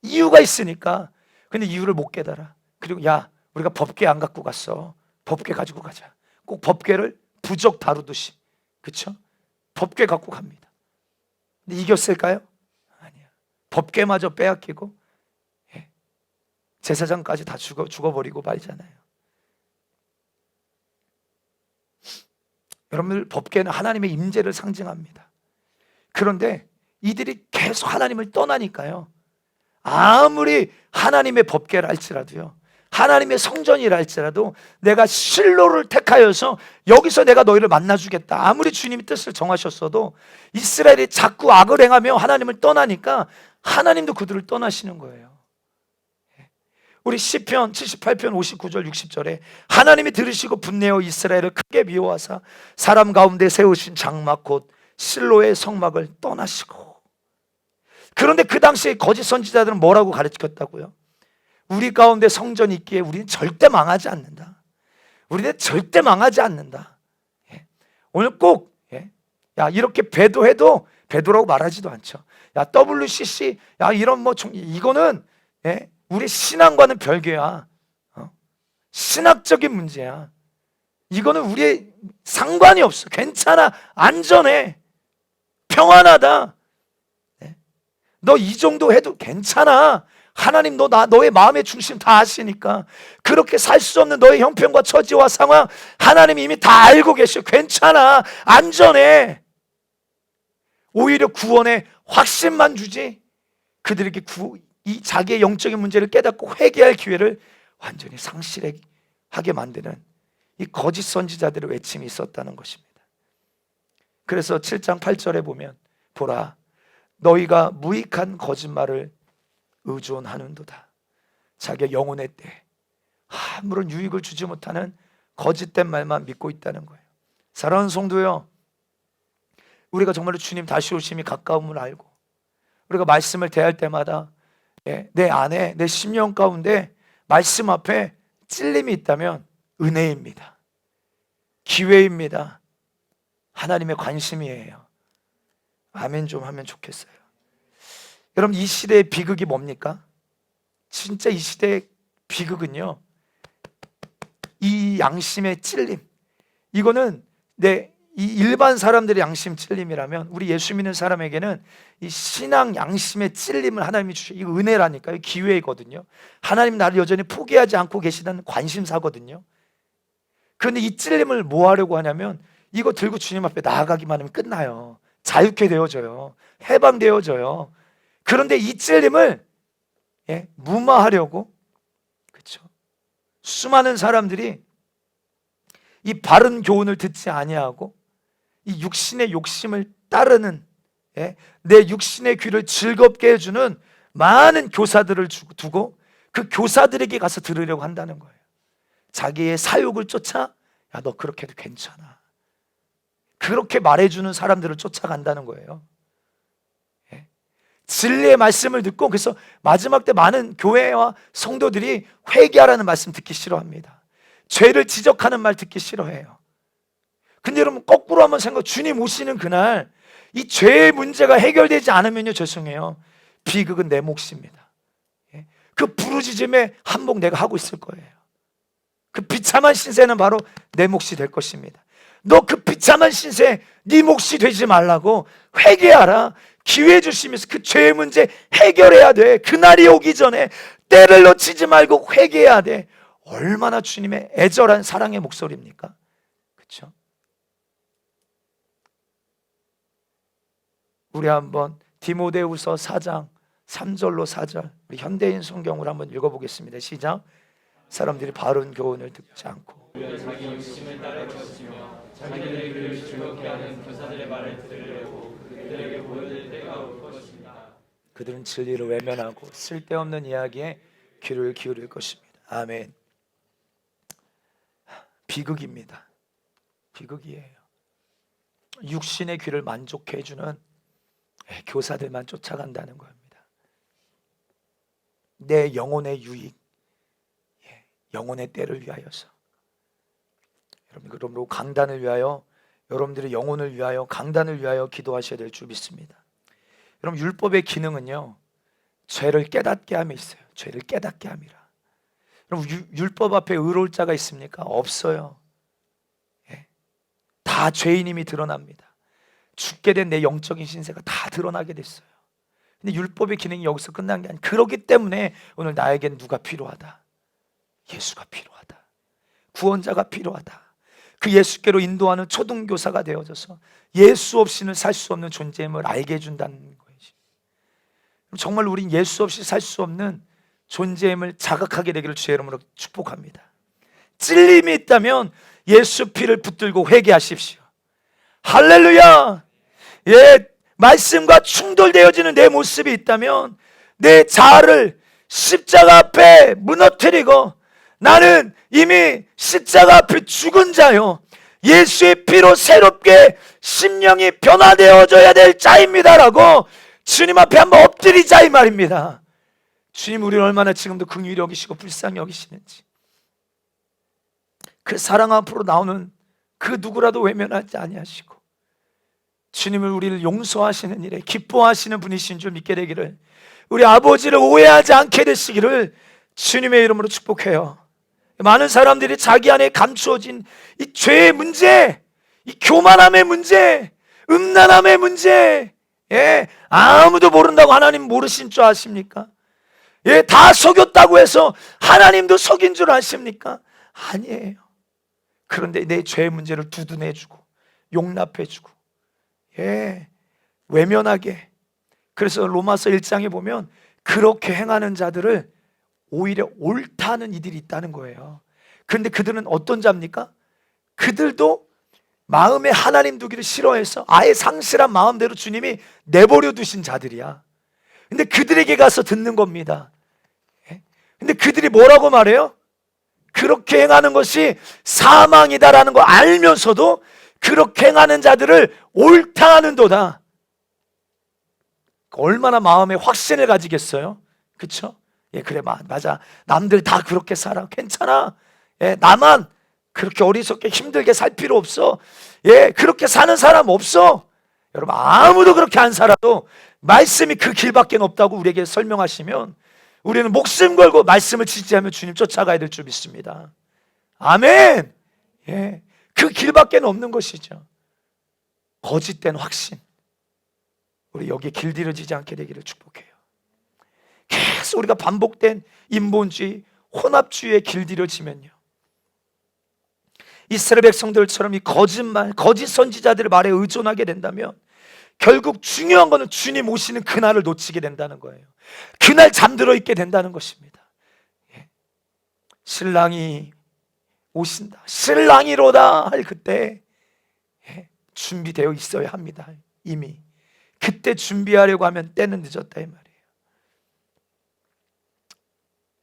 이유가 있으니까. 근데 이유를 못 깨달아. 그리고 야, 우리가 법궤 안 갖고 갔어, 법궤 가지고 가자. 꼭 법궤를 부적 다루듯이, 그렇죠? 법궤 갖고 갑니다. 근데 이겼을까요? 아니야. 법궤마저 빼앗기고 제사장까지 다 죽어버리고 말잖아요. 여러분들, 법궤는 하나님의 임재를 상징합니다. 그런데 이들이 계속 하나님을 떠나니까요, 아무리 하나님의 법궤라 할지라도요, 하나님의 성전이라 할지라도 내가 실로를 택하여서 여기서 내가 너희를 만나주겠다, 아무리 주님이 뜻을 정하셨어도 이스라엘이 자꾸 악을 행하며 하나님을 떠나니까 하나님도 그들을 떠나시는 거예요. 우리 시편 78편 59절 60절에 하나님이 들으시고 분내어 이스라엘을 크게 미워하사 사람 가운데 세우신 장막 곧 실로의 성막을 떠나시고. 그런데 그 당시에 거짓 선지자들은 뭐라고 가르쳤다고요? 우리 가운데 성전이 있기에 우리는 절대 망하지 않는다, 우리는 절대 망하지 않는다. 오늘 꼭 야, 이렇게 배도해도 배도라고 말하지도 않죠. 야, WCC, 야, 이런 이거는, 예? 우리 신앙과는 별개야. 신학적인 문제야. 이거는 우리의 상관이 없어. 괜찮아. 안전해. 평안하다. 네? 너 이 정도 해도 괜찮아. 하나님 너의 마음의 중심 다 아시니까. 그렇게 살 수 없는 너의 형편과 처지와 상황 하나님이 이미 다 알고 계셔. 괜찮아. 안전해. 오히려 구원의 확신만 주지, 그들에게 이 자기의 영적인 문제를 깨닫고 회개할 기회를 완전히 상실하게 만드는 이 거짓 선지자들의 외침이 있었다는 것입니다. 그래서 7장 8절에 보면, 보라, 너희가 무익한 거짓말을 의존하는도다. 자기의 영혼의 때 아무런 유익을 주지 못하는 거짓된 말만 믿고 있다는 거예요. 사랑하는 성도요, 우리가 정말로 주님 다시 오심이 가까움을 알고 우리가 말씀을 대할 때마다 내 안에, 내 심령 가운데 말씀 앞에 찔림이 있다면 은혜입니다. 기회입니다. 하나님의 관심이에요. 아멘 좀 하면 좋겠어요. 여러분, 이 시대의 비극이 뭡니까? 진짜 이 시대의 비극은요, 이 양심의 찔림, 이거는 이 일반 사람들의 양심 찔림이라면 우리 예수 믿는 사람에게는 이 신앙 양심의 찔림을 하나님이 주셔. 이 은혜라니까요. 기회이거든요. 하나님 나를 여전히 포기하지 않고 계시다는 관심사거든요. 그런데 이 찔림을 뭐 하려고 하냐면, 이거 들고 주님 앞에 나아가기만 하면 끝나요. 자유케 되어져요. 해방되어져요. 그런데 이 찔림을 무마하려고, 그렇죠? 수많은 사람들이 이 바른 교훈을 듣지 아니하고 이 육신의 욕심을 따르는, 내 육신의 귀를 즐겁게 해주는 많은 교사들을 두고 그 교사들에게 가서 들으려고 한다는 거예요. 자기의 사욕을 쫓아, 야, 너 그렇게 해도 괜찮아, 그렇게 말해주는 사람들을 쫓아간다는 거예요. 진리의 말씀을 듣고, 그래서 마지막 때 많은 교회와 성도들이 회개하라는 말씀 듣기 싫어합니다. 죄를 지적하는 말 듣기 싫어해요. 근데 여러분, 거꾸로 한번 생각해. 주님 오시는 그날 이 죄의 문제가 해결되지 않으면요, 죄송해요, 비극은 내 몫입니다. 그 부르짖음의 한몫 내가 하고 있을 거예요. 그 비참한 신세는 바로 내 몫이 될 것입니다. 너 그 비참한 신세 네 몫이 되지 말라고 회개하라. 기회 주시면서 그 죄의 문제 해결해야 돼. 그날이 오기 전에 때를 놓치지 말고 회개해야 돼. 얼마나 주님의 애절한 사랑의 목소리입니까? 그렇죠? 우리 한번 디모데후서 4장 3절로 4절, 우리 현대인 성경으로 한번 읽어보겠습니다. 시작. 사람들이 바른 교훈을 듣지 않고 자기 욕심을 따를 것이며 자기들의 귀를 즐겁게 하는 교사들의 말을 들으려고 그들에게 보여줄 때가 올 것입니다. 그들은 진리를 외면하고 쓸데없는 이야기에 귀를 기울일 것입니다. 아멘. 비극입니다. 비극이에요. 육신의 귀를 만족해 주는 교사들만 쫓아간다는 겁니다. 내 영혼의 유익, 영혼의 때를 위하여서, 여러분, 강단을 위하여, 여러분들의 영혼을 위하여, 강단을 위하여 기도하셔야 될 줄 믿습니다. 여러분, 율법의 기능은요, 죄를 깨닫게 함에 있어요. 죄를 깨닫게 함이라. 여러분, 율법 앞에 의로울 자가 있습니까? 없어요. 다 죄인임이 드러납니다. 죽게 된 내 영적인 신세가 다 드러나게 됐어요. 근데 율법의 기능이 여기서 끝난 게 아니에요. 그렇기 때문에 오늘 나에겐 누가 필요하다? 예수가 필요하다. 구원자가 필요하다. 그 예수께로 인도하는 초등교사가 되어져서 예수 없이는 살 수 없는 존재임을 알게 해준다는 거예요. 정말 우린 예수 없이 살 수 없는 존재임을 자각하게 되기를 주의 이름으로 축복합니다. 찔림이 있다면 예수 피를 붙들고 회개하십시오. 할렐루야. 말씀과 충돌되어지는 내 모습이 있다면 내 자아를 십자가 앞에 무너뜨리고, 나는 이미 십자가 앞에 죽은 자요, 예수의 피로 새롭게 심령이 변화되어져야 될 자입니다라고 주님 앞에 한번 엎드리자 이 말입니다. 주님, 우리를 얼마나 지금도 긍휼히 여기시고 불쌍히 여기시는지, 그 사랑 앞으로 나오는 그 누구라도 외면하지 아니하시고 주님을 우리를 용서하시는 일에 기뻐하시는 분이신 줄 믿게 되기를, 우리 아버지를 오해하지 않게 되시기를 주님의 이름으로 축복해요. 많은 사람들이 자기 안에 감추어진 이 죄의 문제, 이 교만함의 문제, 음란함의 문제, 아무도 모른다고 하나님 모르신 줄 아십니까? 다 속였다고 해서 하나님도 속인 줄 아십니까? 아니에요. 그런데 내 죄의 문제를 두둔해주고 용납해주고 외면하게. 그래서 로마서 1장에 보면 그렇게 행하는 자들을 오히려 옳다는 이들이 있다는 거예요. 그런데 그들은 어떤 자입니까? 그들도 마음에 하나님 두기를 싫어해서 아예 상실한 마음대로 주님이 내버려 두신 자들이야. 근데 그들에게 가서 듣는 겁니다. 근데 그들이 뭐라고 말해요? 그렇게 행하는 것이 사망이다라는 거 알면서도 그렇게 행하는 자들을 옳다 하는도다. 얼마나 마음에 확신을 가지겠어요? 그렇죠? 그래, 맞아. 남들 다 그렇게 살아. 괜찮아. 나만 그렇게 어리석게 힘들게 살 필요 없어. 그렇게 사는 사람 없어. 여러분, 아무도 그렇게 안 살아도 말씀이 그 길밖에 없다고 우리에게 설명하시면 우리는 목숨 걸고 말씀을 지지하며 주님 쫓아가야 될 줄 믿습니다. 아멘. 그 길밖에 없는 것이죠. 거짓된 확신, 우리 여기에 길들여지지 않게 되기를 축복해요. 계속 우리가 반복된 인본주의, 혼합주의에 길들여지면요, 이스라엘 백성들처럼 이 거짓말, 거짓 선지자들의 말에 의존하게 된다면 결국 중요한 것은 주님 오시는 그날을 놓치게 된다는 거예요. 그날 잠들어 있게 된다는 것입니다. 신랑이 오신다, 신랑이로다 할 그때 준비되어 있어야 합니다. 이미 그때 준비하려고 하면 때는 늦었다 이 말이에요.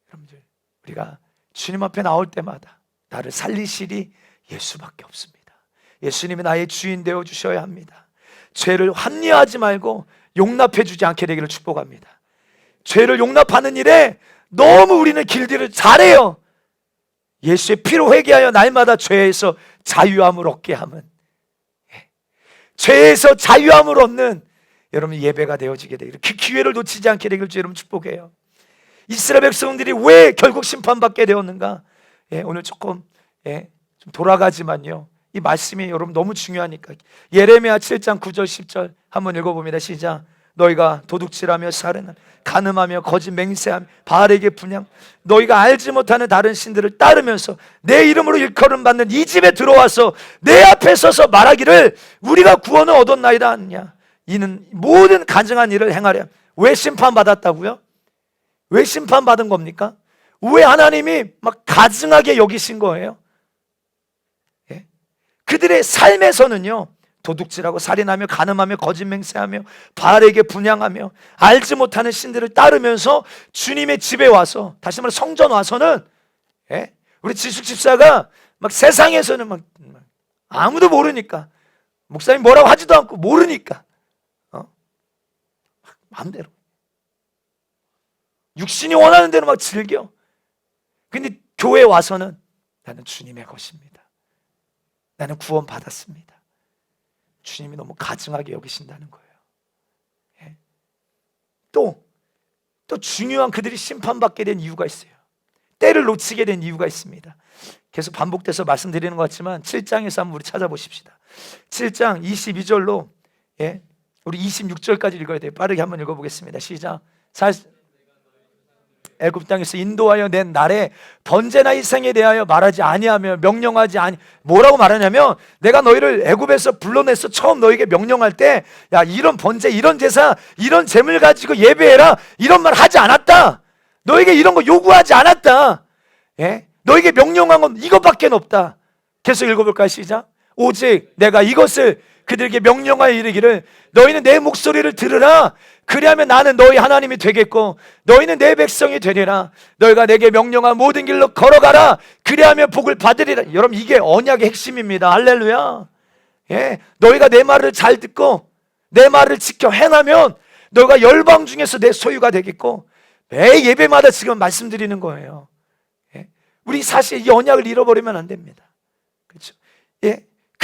여러분들, 우리가 주님 앞에 나올 때마다 나를 살리시리 예수밖에 없습니다. 예수님이 나의 주인 되어 주셔야 합니다. 죄를 합리화하지 말고 용납해 주지 않게 되기를 축복합니다. 죄를 용납하는 일에 너무 우리는 길들을 잘해요. 예수의 피로 회개하여 날마다 죄에서 자유함을 얻게 함은, 죄에서 자유함을 얻는 여러분 예배가 되어지게 되기를, 그 기회를 놓치지 않게 되기를 주 여러분 축복해요. 이스라엘 백성들이 왜 결국 심판받게 되었는가? 오늘 조금 좀 돌아가지만요, 이 말씀이 여러분 너무 중요하니까 예레미야 7장 9절 10절 한번 읽어봅니다. 시작. 너희가 도둑질하며 살인하며 간음하며 거짓 맹세하며 바알에게 분향, 너희가 알지 못하는 다른 신들을 따르면서 내 이름으로 일컬음 받는 이 집에 들어와서 내 앞에 서서 말하기를 우리가 구원을 얻었나이다 하느냐. 이는 모든 간증한 일을 행하려. 왜 심판받았다고요? 왜 심판받은 겁니까? 왜 하나님이 막 가증하게 여기신 거예요? 그들의 삶에서는요, 도둑질하고 살인하며 간음하며 거짓 맹세하며 바알에게 분향하며 알지 못하는 신들을 따르면서 주님의 집에 와서, 다시 말해 성전 와서는 우리 지숙 집사가 막 세상에서는 막 아무도 모르니까, 목사님 뭐라고 하지도 않고 모르니까 마음대로 육신이 원하는 대로 막 즐겨. 근데 교회에 와서는 나는 주님의 것입니다. 나는 구원 받았습니다. 주님이 너무 가증하게 여기신다는 거예요. 또 중요한, 그들이 심판받게 된 이유가 있어요. 때를 놓치게 된 이유가 있습니다. 계속 반복돼서 말씀드리는 것 같지만 7장에서 한번 우리 찾아보십시다. 7장 22절로 우리 26절까지 읽어야 돼요. 빠르게 한번 읽어보겠습니다. 시작. 애굽 땅에서 인도하여 낸 날에 번제나 희생에 대하여 말하지 아니하며 명령하지 아니. 뭐라고 말하냐면, 내가 너희를 애굽에서 불러내서 처음 너희에게 명령할 때, 야, 이런 번제, 이런 제사, 이런 제물 가지고 예배해라, 이런 말 하지 않았다. 너에게 이런 거 요구하지 않았다. 너에게 명령한 건 이것밖에 없다. 계속 읽어볼까요? 시작. 오직 내가 이것을 그들에게 명령하여 이르기를, 너희는 내 목소리를 들으라. 그리하면 나는 너희 하나님이 되겠고 너희는 내 백성이 되리라. 너희가 내게 명령한 모든 길로 걸어가라. 그리하면 복을 받으리라. 여러분, 이게 언약의 핵심입니다. 할렐루야. 너희가 내 말을 잘 듣고 내 말을 지켜 행하면 너희가 열방 중에서 내 소유가 되겠고. 매 예배마다 지금 말씀드리는 거예요. 우리 사실 이 언약을 잃어버리면 안 됩니다. 그렇죠?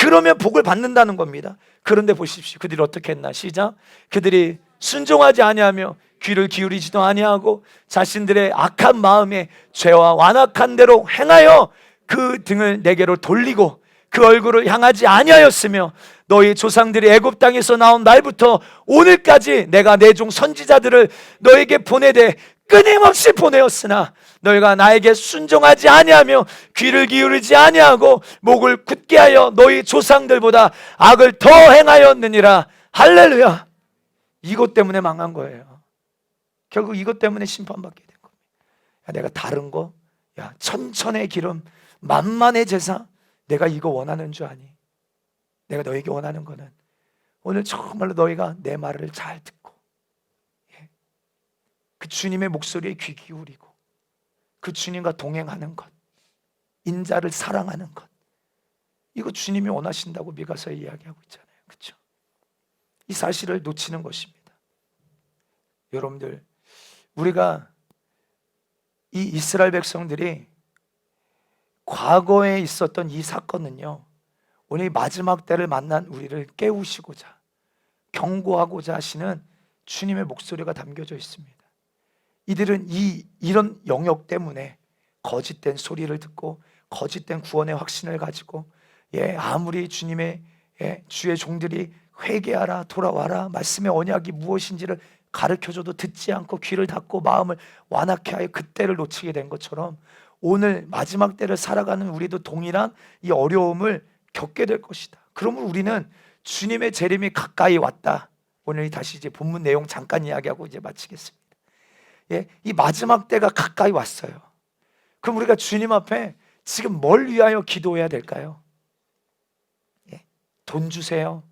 그러면 복을 받는다는 겁니다. 그런데 보십시오. 그들이 어떻게 했나? 시작. 그들이 순종하지 아니하며 귀를 기울이지도 아니하고 자신들의 악한 마음에 죄와 완악한 대로 행하여 그 등을 내게로 돌리고 그 얼굴을 향하지 아니하였으며 너희 조상들이 애굽 땅에서 나온 날부터 오늘까지 내가 내 종 선지자들을 너에게 보내되 끊임없이 보내었으나 너희가 나에게 순종하지 아니하며 귀를 기울이지 아니하고 목을 굳게 하여 너희 조상들보다 악을 더 행하였느니라. 할렐루야. 이것 때문에 망한 거예요. 결국 이것 때문에 심판받게 된 겁니다. 야, 내가 다른 거, 야, 천천의 기름, 만만의 제사, 내가 이거 원하는 줄 아니? 내가 너에게 원하는 거는 오늘 정말로 너희가 내 말을 잘 듣고, 예, 그 주님의 목소리에 귀 기울이고 그 주님과 동행하는 것, 인자를 사랑하는 것, 이거 주님이 원하신다고 미가서에 이야기하고 있잖아요. 그렇죠? 이 사실을 놓치는 것입니다. 여러분들, 우리가 이 이스라엘 백성들이 과거에 있었던 이 사건은요, 오늘 마지막 때를 만난 우리를 깨우시고자 경고하고자 하시는 주님의 목소리가 담겨져 있습니다. 이들은 이런 영역 때문에 거짓된 소리를 듣고 거짓된 구원의 확신을 가지고, 예, 아무리 주님의, 예, 주의 종들이 회개하라, 돌아와라, 말씀의 언약이 무엇인지를 가르쳐줘도 듣지 않고 귀를 닫고 마음을 완악해 하여 그때를 놓치게 된 것처럼 오늘 마지막 때를 살아가는 우리도 동일한 이 어려움을 겪게 될 것이다. 그러면 우리는 주님의 재림이 가까이 왔다. 오늘 다시 이제 본문 내용 잠깐 이야기하고 이제 마치겠습니다. 예, 이 마지막 때가 가까이 왔어요. 그럼 우리가 주님 앞에 지금 뭘 위하여 기도해야 될까요? 예, 돈 주세요.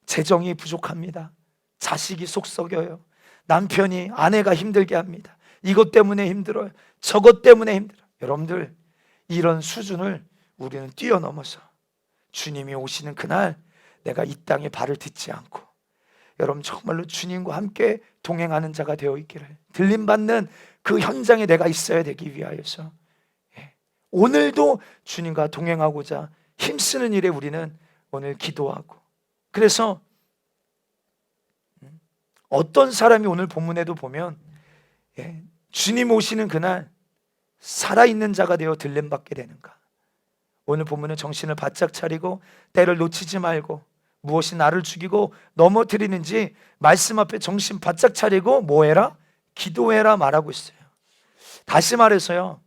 재정이 부족합니다. 자식이 속 썩여요. 남편이 아내가 힘들게 합니다. 이것 때문에 힘들어요. 저것 때문에 힘들어요. 여러분들, 이런 수준을 우리는 뛰어넘어서 주님이 오시는 그날 내가 이 땅에 발을 딛지 않고 여러분 정말로 주님과 함께 동행하는 자가 되어 있기를, 들림받는 그 현장에 내가 있어야 되기 위하여서, 예, 오늘도 주님과 동행하고자 힘쓰는 일에 우리는 오늘 기도하고, 그래서 어떤 사람이 오늘 본문에도 보면, 예, 주님 오시는 그날 살아있는 자가 되어 들림받게 되는가? 오늘 본문은 정신을 바짝 차리고 때를 놓치지 말고 무엇이 나를 죽이고 넘어뜨리는지 말씀 앞에 정신 바짝 차리고 뭐해라? 기도해라 말하고 있어요. 다시 말해서요,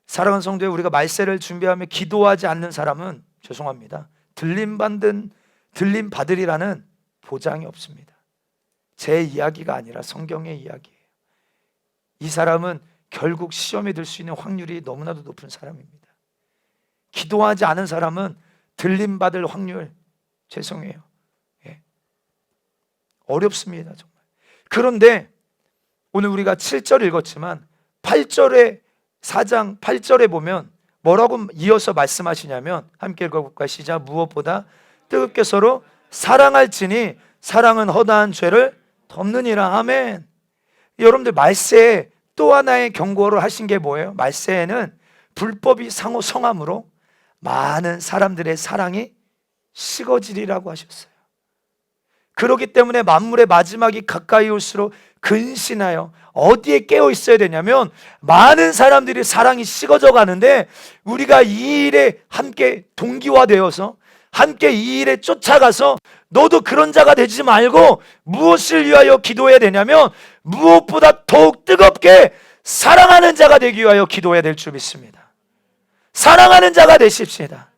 사랑하는 성도에, 우리가 말세를 준비하며 기도하지 않는 사람은 죄송합니다, 들림받으리라는 보장이 없습니다. 제 이야기가 아니라 성경의 이야기예요. 이 사람은 결국 시험에 들 수 있는 확률이 너무나도 높은 사람입니다. 기도하지 않은 사람은 들림받을 확률, 죄송해요, 예, 어렵습니다 정말. 그런데 오늘 우리가 7절 읽었지만 8절에 4장 8절에 보면 뭐라고 이어서 말씀하시냐면, 함께 읽어볼까요? 시작. 무엇보다 뜨겁게 서로 사랑할지니 사랑은 허다한 죄를 덮느니라. 아멘. 여러분들, 말세에 또 하나의 경고를 하신 게 뭐예요? 말세에는 불법이 상호 성함으로 많은 사람들의 사랑이 식어지리라고 하셨어요. 그렇기 때문에 만물의 마지막이 가까이 올수록 근신하여 어디에 깨어 있어야 되냐면, 많은 사람들이 사랑이 식어져 가는데 우리가 이 일에 함께 동기화되어서 함께 이 일에 쫓아가서 너도 그런 자가 되지 말고 무엇을 위하여 기도해야 되냐면, 무엇보다 더욱 뜨겁게 사랑하는 자가 되기 위하여 기도해야 될 줄 믿습니다. 사랑하는 자가 되십시다.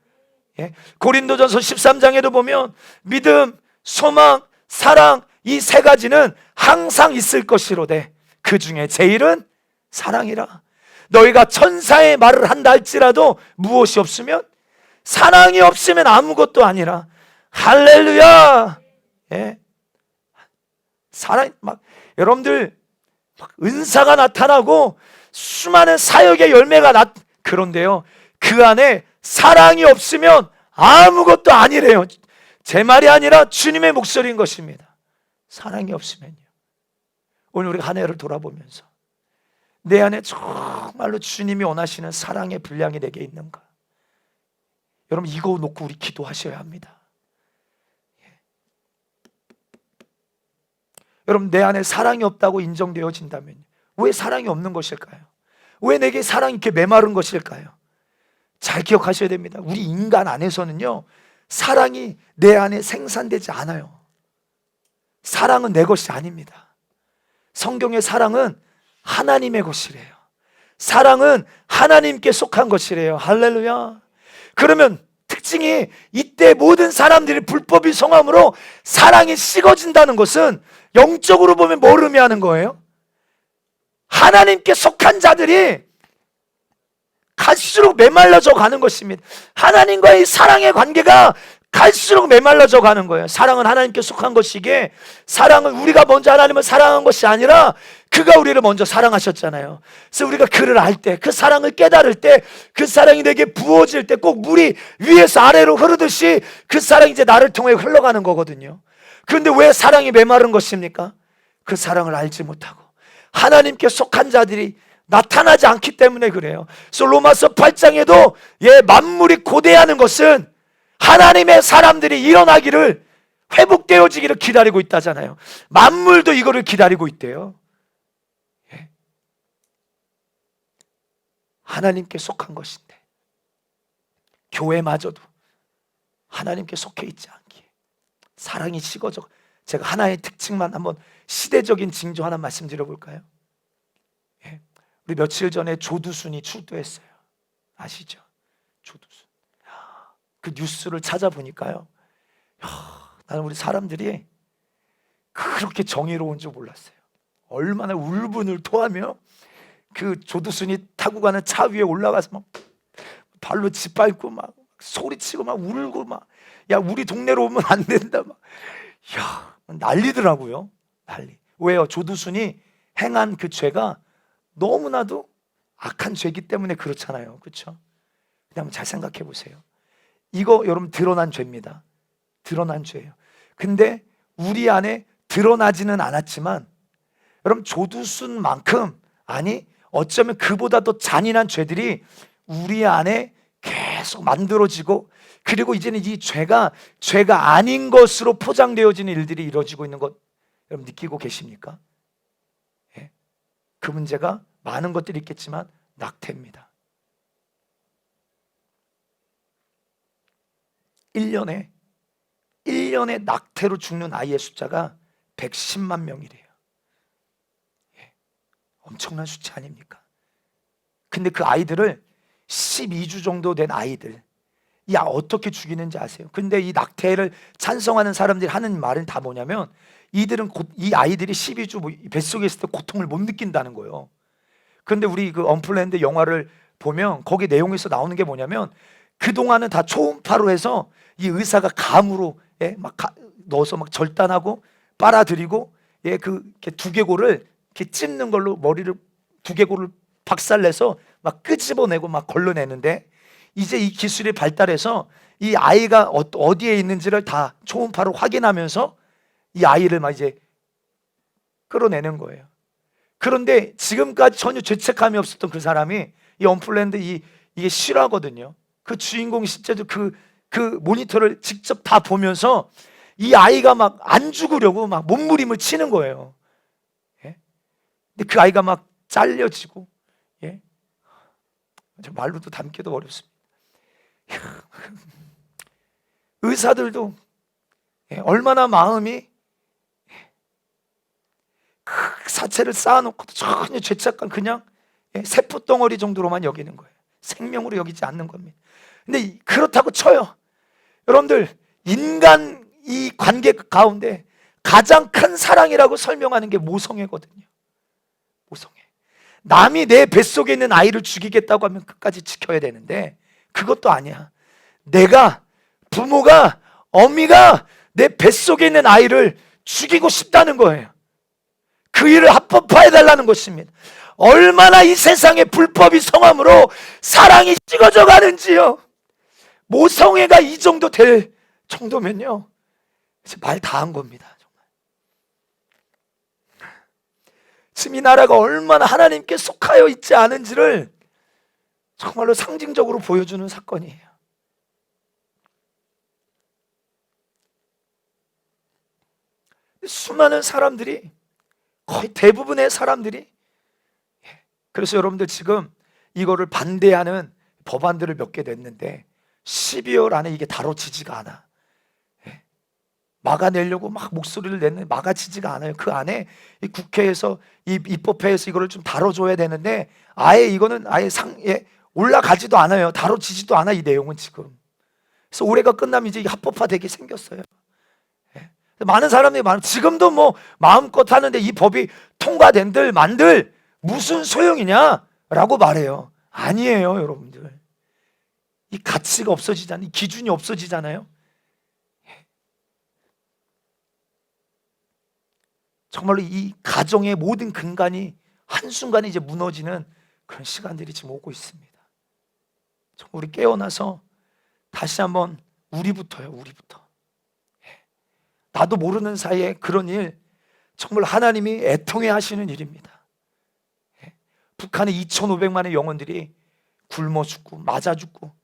예? 고린도전서 13장에도 보면 믿음, 소망, 사랑, 이 세 가지는 항상 있을 것이로되 그 중에 제일은 사랑이라. 너희가 천사의 말을 한다 할지라도 무엇이 없으면, 사랑이 없으면 아무것도 아니라. 할렐루야. 예? 사랑, 여러분들 은사가 나타나고 수많은 사역의 열매가 그런데요, 그 안에 사랑이 없으면 아무것도 아니래요. 제 말이 아니라 주님의 목소리인 것입니다. 사랑이 없으면요. 오늘 우리가 한 해를 돌아보면서 내 안에 정말로 주님이 원하시는 사랑의 분량이 내게 있는가? 여러분 이거 놓고 우리 기도하셔야 합니다. 여러분 내 안에 사랑이 없다고 인정되어진다면 왜 사랑이 없는 것일까요? 왜 내게 사랑이 이렇게 메마른 것일까요? 잘 기억하셔야 됩니다. 우리 인간 안에서는요, 사랑이 내 안에 생산되지 않아요. 사랑은 내 것이 아닙니다. 성경의 사랑은 하나님의 것이래요. 사랑은 하나님께 속한 것이래요. 할렐루야. 그러면 특징이 이때 모든 사람들이 불법이 성함으로 사랑이 식어진다는 것은 영적으로 보면 뭘 의미하는 거예요? 하나님께 속한 자들이 갈수록 메말라져 가는 것입니다. 하나님과의 사랑의 관계가 갈수록 메말라져 가는 거예요. 사랑은 하나님께 속한 것이기에 사랑은 우리가 먼저 하나님을 사랑한 것이 아니라 그가 우리를 먼저 사랑하셨잖아요. 그래서 우리가 그를 알 때, 그 사랑을 깨달을 때, 그 사랑이 내게 부어질 때 꼭 물이 위에서 아래로 흐르듯이 그 사랑이 이제 나를 통해 흘러가는 거거든요. 그런데 왜 사랑이 메마른 것입니까? 그 사랑을 알지 못하고 하나님께 속한 자들이 나타나지 않기 때문에 그래요. 그래서 로마서 8장에도 만물이 고대하는 것은 하나님의 사람들이 일어나기를, 회복되어지기를 기다리고 있다잖아요. 만물도 이거를 기다리고 있대요. 하나님께 속한 것인데 교회마저도 하나님께 속해 있지 않기에 사랑이 식어져. 제가 하나의 특징만 한번, 시대적인 징조 하나 말씀드려 볼까요? 우리 며칠 전에 조두순이 출두했어요. 아시죠? 조두순. 그 뉴스를 찾아보니까요, 나는 우리 사람들이 그렇게 정의로운 줄 몰랐어요. 얼마나 울분을 토하며 그 조두순이 타고 가는 차 위에 올라가서 막 발로 짓밟고 막 소리치고 막 울고 막, 야 우리 동네로 오면 안 된다 막, 야 난리더라고요. 난리. 왜요? 조두순이 행한 그 죄가 너무나도 악한 죄이기 때문에 그렇잖아요. 그렇죠? 그냥 잘 생각해 보세요. 이거 여러분 드러난 죄입니다. 드러난 죄예요. 근데 우리 안에 드러나지는 않았지만 여러분 조두순만큼, 아니 어쩌면 그보다 더 잔인한 죄들이 우리 안에 계속 만들어지고, 그리고 이제는 이 죄가 아닌 것으로 포장되어지는 일들이 이루어지고 있는 것 여러분 느끼고 계십니까? 그 문제가 많은 것들이 있겠지만 낙태입니다. 1년에 낙태로 죽는 아이의 숫자가 110만 명이래요. 엄청난 수치 아닙니까? 근데 그 아이들을 12주 정도 된 아이들, 어떻게 죽이는지 아세요? 근데 이 낙태를 찬성하는 사람들이 하는 말은 다 뭐냐면, 이 아이들이 12주 뱃속에 있을 때 고통을 못 느낀다는 거예요. 그런데 우리 그 언플랜드 영화를 보면 거기 내용에서 나오는 게 뭐냐면, 그동안은 다 초음파로 해서 이 의사가 감으로 막 넣어서 막 절단하고 빨아들이고, 그 두개골을 이렇게 찝는 걸로 머리를, 두개골을 박살내서 막 끄집어내고 막 걸러내는데, 이제 이 기술이 발달해서 이 아이가 어디에 있는지를 다 초음파로 확인하면서 이 아이를 막 이제 끌어내는 거예요. 그런데 지금까지 전혀 죄책감이 없었던 그 사람이, 이 언플랜드 이게 실화거든요. 그 주인공이 실제로 그 모니터를 직접 다 보면서 이 아이가 막 안 죽으려고 막 몸부림을 치는 거예요. 근데 그 아이가 막 잘려지고, 말로도 담기도 어렵습니다. 의사들도 얼마나 마음이, 그 사체를 쌓아놓고도 전혀 죄책감, 그냥 세포 덩어리 정도로만 여기는 거예요. 생명으로 여기지 않는 겁니다. 근데 그렇다고 쳐요. 여러분들, 인간 이 관계 가운데 가장 큰 사랑이라고 설명하는 게 모성애거든요. 모성애. 남이 내 뱃속에 있는 아이를 죽이겠다고 하면 끝까지 지켜야 되는데, 그것도 아니야. 부모가, 어미가 내 뱃속에 있는 아이를 죽이고 싶다는 거예요. 그 일을 합법화해달라는 것입니다. 얼마나 이 세상에 불법이 성함으로 사랑이 찍어져 가는지요. 모성애가 이 정도 될 정도면요, 말 다 한 겁니다. 지금 이 나라가 얼마나 하나님께 속하여 있지 않은지를 정말로 상징적으로 보여주는 사건이에요. 수많은 사람들이, 거의 대부분의 사람들이, 그래서 여러분들 지금 이거를 반대하는 법안들을 몇 개 냈는데 12월 안에 이게 다뤄지지가 않아. 막아내려고 막 목소리를 내는 막아지지가 않아요. 그 안에 이 국회에서 이 입법회에서 이거를 좀 다뤄줘야 되는데 아예 이거는 아예 상에 올라가지도 않아요. 다뤄지지도 않아, 이 내용은 지금. 그래서 올해가 끝나면 이제 이게 합법화되게 생겼어요. 많은 사람들이 지금도 뭐 마음껏 하는데 이 법이 통과된들 만들 무슨 소용이냐라고 말해요. 아니에요, 여러분들. 이 가치가 없어지잖아요. 이 기준이 없어지잖아요. 정말로 이 가정의 모든 근간이 한순간에 이제 무너지는 그런 시간들이 지금 오고 있습니다. 정말 우리 깨어나서 다시 한번 우리부터요, 우리부터. 나도 모르는 사이에 그런 일, 정말 하나님이 애통해 하시는 일입니다. 북한의 2,500만의 영혼들이 굶어 죽고 맞아 죽고,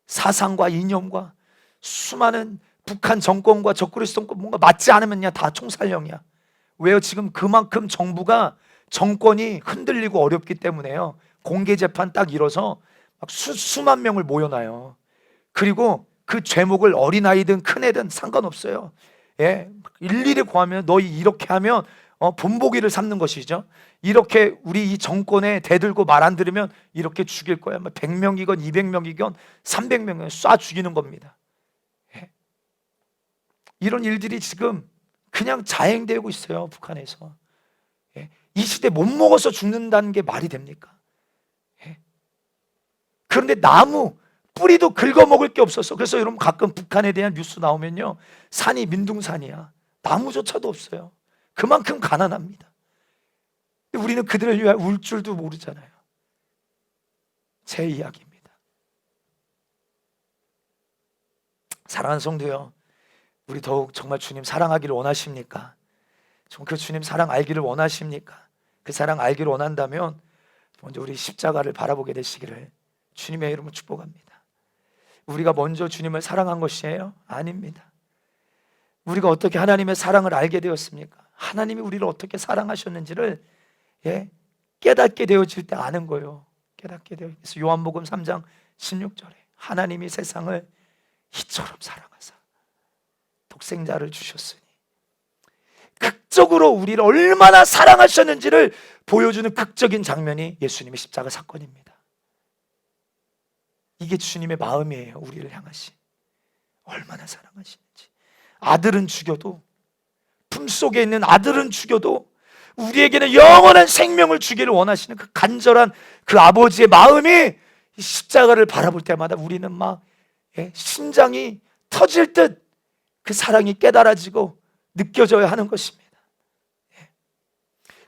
사상과 이념과 수많은 북한 정권과 적그리스 정권 뭔가 맞지 않으면 그냥 다 총살령이야. 왜요? 지금 그만큼 정권이 흔들리고 어렵기 때문에요. 공개 재판 딱 일어서 막 수만 명을 모여놔요. 그리고 그 죄목을 어린아이든 큰애든 상관없어요. 일일이 고하면 너희 이렇게 하면 본보기를 삼는 것이죠. 이렇게 우리 이 정권에 대들고 말 안 들으면 이렇게 죽일 거야. 100명이건 200명이건 300명이건 쏴 죽이는 겁니다. 이런 일들이 지금 그냥 자행되고 있어요, 북한에서. 이 시대 못 먹어서 죽는다는 게 말이 됩니까? 그런데 나무 뿌리도 긁어먹을 게 없었어. 그래서 여러분 가끔 북한에 대한 뉴스 나오면요, 산이 민둥산이야. 나무조차도 없어요. 그만큼 가난합니다. 근데 우리는 그들을 위해 울 줄도 모르잖아요. 제 이야기입니다. 사랑하는 성도요, 우리 더욱 정말 주님 사랑하기를 원하십니까? 정말 그 주님 사랑 알기를 원하십니까? 그 사랑 알기를 원한다면 먼저 우리 십자가를 바라보게 되시기를 주님의 이름으로 축복합니다. 우리가 먼저 주님을 사랑한 것이에요? 아닙니다. 우리가 어떻게 하나님의 사랑을 알게 되었습니까? 하나님이 우리를 어떻게 사랑하셨는지를 깨닫게 되어질 때 아는 거예요. 깨닫게 되어. 그래서 요한복음 3장 16절에 하나님이 세상을 이처럼 사랑하사 독생자를 주셨으니, 극적으로 우리를 얼마나 사랑하셨는지를 보여주는 극적인 장면이 예수님의 십자가 사건입니다. 이게 주님의 마음이에요. 우리를 향하신, 얼마나 사랑하시는지. 아들은 죽여도, 품속에 있는 아들은 죽여도 우리에게는 영원한 생명을 주기를 원하시는 그 간절한 그 아버지의 마음이 이 십자가를 바라볼 때마다 우리는 막 심장이 터질 듯 그 사랑이 깨달아지고 느껴져야 하는 것입니다.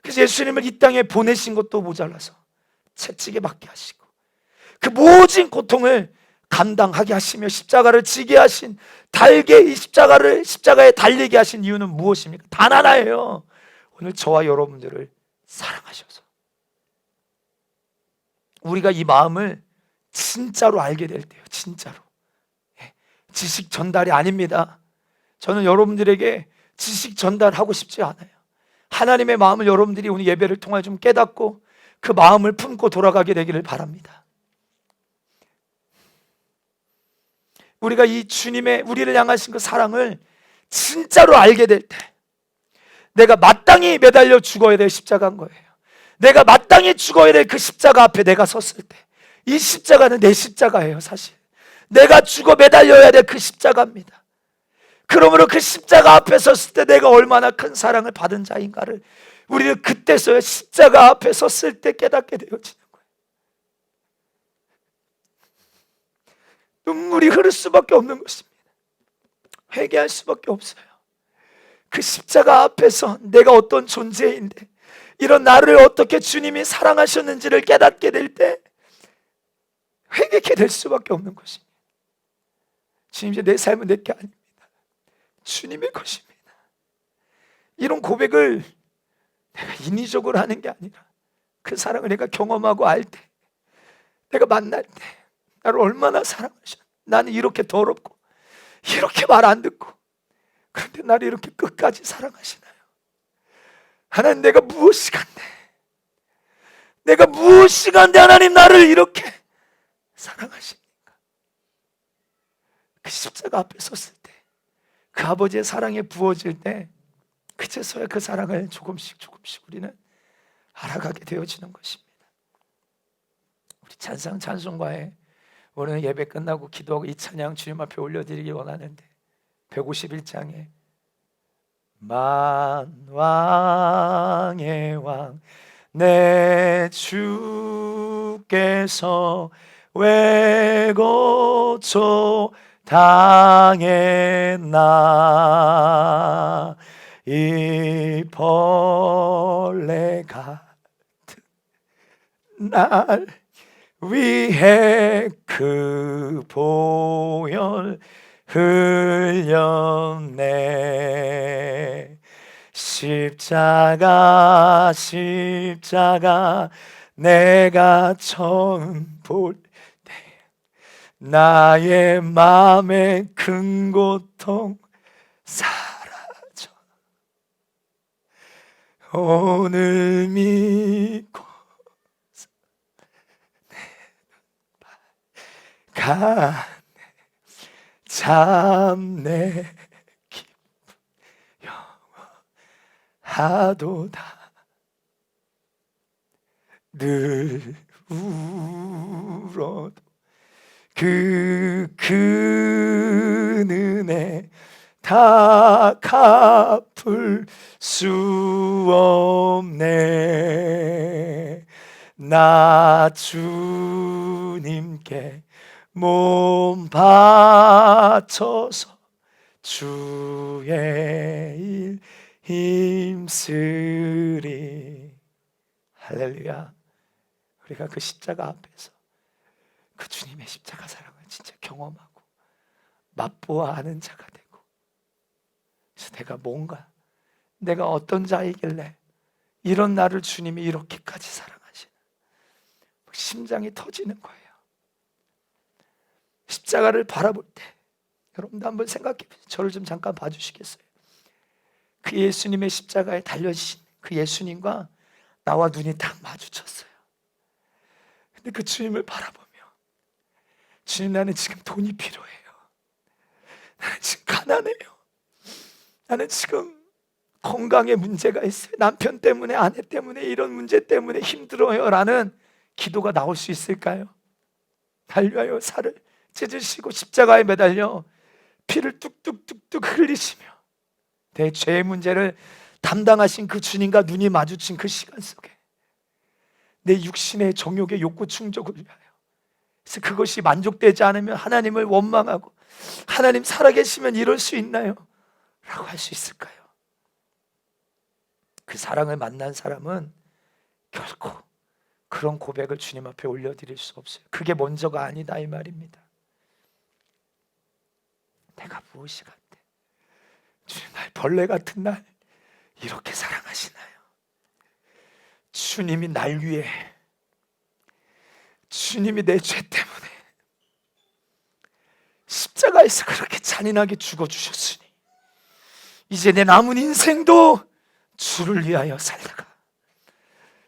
그래서 예수님을 이 땅에 보내신 것도 모자라서 채찍에 맞게 하시고 그 모진 고통을 감당하게 하시며 십자가를 지게 하신, 이 십자가에 달리게 하신 이유는 무엇입니까? 단 하나예요. 오늘 저와 여러분들을 사랑하셔서. 우리가 이 마음을 진짜로 알게 될 때요, 진짜로. 지식 전달이 아닙니다. 저는 여러분들에게 지식 전달하고 싶지 않아요. 하나님의 마음을 여러분들이 오늘 예배를 통해 좀 깨닫고 그 마음을 품고 돌아가게 되기를 바랍니다. 우리가 이 주님의 우리를 향하신 그 사랑을 진짜로 알게 될 때, 내가 마땅히 매달려 죽어야 될 십자가인 거예요. 내가 마땅히 죽어야 될 그 십자가 앞에 내가 섰을 때, 이 십자가는 내 십자가예요. 사실 내가 죽어 매달려야 될 그 십자가입니다. 그러므로 그 십자가 앞에 섰을 때 내가 얼마나 큰 사랑을 받은 자인가를 우리는 그때서야 십자가 앞에 섰을 때 깨닫게 되어지는 거예요. 눈물이 흐를 수밖에 없는 것입니다. 회개할 수밖에 없어요. 그 십자가 앞에서 내가 어떤 존재인데, 이런 나를 어떻게 주님이 사랑하셨는지를 깨닫게 될 때 회개케 될 수밖에 없는 것입니다. 주님, 이제 내 삶은 내 게 아닙니다. 주님의 것입니다. 이런 고백을 내가 인위적으로 하는 게 아니라 그 사랑을 내가 경험하고 알 때, 내가 만날 때 나를 얼마나 사랑하셨. 나는 이렇게 더럽고 이렇게 말 안 듣고 그런데 나를 이렇게 끝까지 사랑하시나요? 하나님, 내가 무엇이 간데, 내가 무엇이 간데 하나님 나를 이렇게 사랑하십니까? 그 십자가 앞에 섰을 때, 그 아버지의 사랑에 부어질 때, 그제서야 그 사랑을 조금씩 우리는 알아가게 되어지는 것입니다. 우리 찬송가에 오늘 예배 끝나고 기도하고 이 찬양 주님 앞에 올려드리기 원하는데, 151장에 만왕의 왕 내 주께서 왜 고쳐 당했나, 이 벌레 같은 날 위해 그 보혈 흘렸네. 십자가 내가 처음 볼 때 나의 마음의 큰 고통 사라져. 오늘 믿고 가네 참 내 기쁨 영원하도다. 늘 울어도 그 은혜 다 갚을 수 없네. 나 주님께 몸 바쳐서 주의 일 힘쓰리. 할렐루야. 우리가 그 십자가 앞에서 그 주님의 십자가 사랑을 진짜 경험하고 맛보아 아는 자가 되고, 그래서 내가 어떤 자이길래 이런 나를 주님이 이렇게까지 사랑하시나, 심장이 터지는 거예요. 십자가를 바라볼 때 여러분도 한번 생각해 보세요. 저를 좀 잠깐 봐주시겠어요? 그 예수님의 십자가에 달려지신 그 예수님과 나와 눈이 딱 마주쳤어요. 근데 그 주님을 바라보며, 주님, 나는 지금 돈이 필요해요. 나는 지금 가난해요. 나는 지금 건강에 문제가 있어요. 남편 때문에, 아내 때문에, 이런 문제 때문에 힘들어요 라는 기도가 나올 수 있을까요? 날 위하여 살을 찢으시고 십자가에 매달려 피를 뚝뚝뚝뚝 흘리시며 내 죄의 문제를 담당하신 그 주님과 눈이 마주친 그 시간 속에 내 육신의 정욕의 욕구 충족을 위하여, 그래서 그것이 만족되지 않으면 하나님을 원망하고, 하나님 살아계시면 이럴 수 있나요? 라고 할 수 있을까요? 그 사랑을 만난 사람은 결코 그런 고백을 주님 앞에 올려드릴 수 없어요. 그게 먼저가 아니다 이 말입니다. 내가 무엇이 간데 주님, 날 벌레 같은 날 이렇게 사랑하시나요? 주님이 날 위해, 주님이 내 죄 때문에 십자가에서 그렇게 잔인하게 죽어주셨으니 이제 내 남은 인생도 주를 위하여 살다가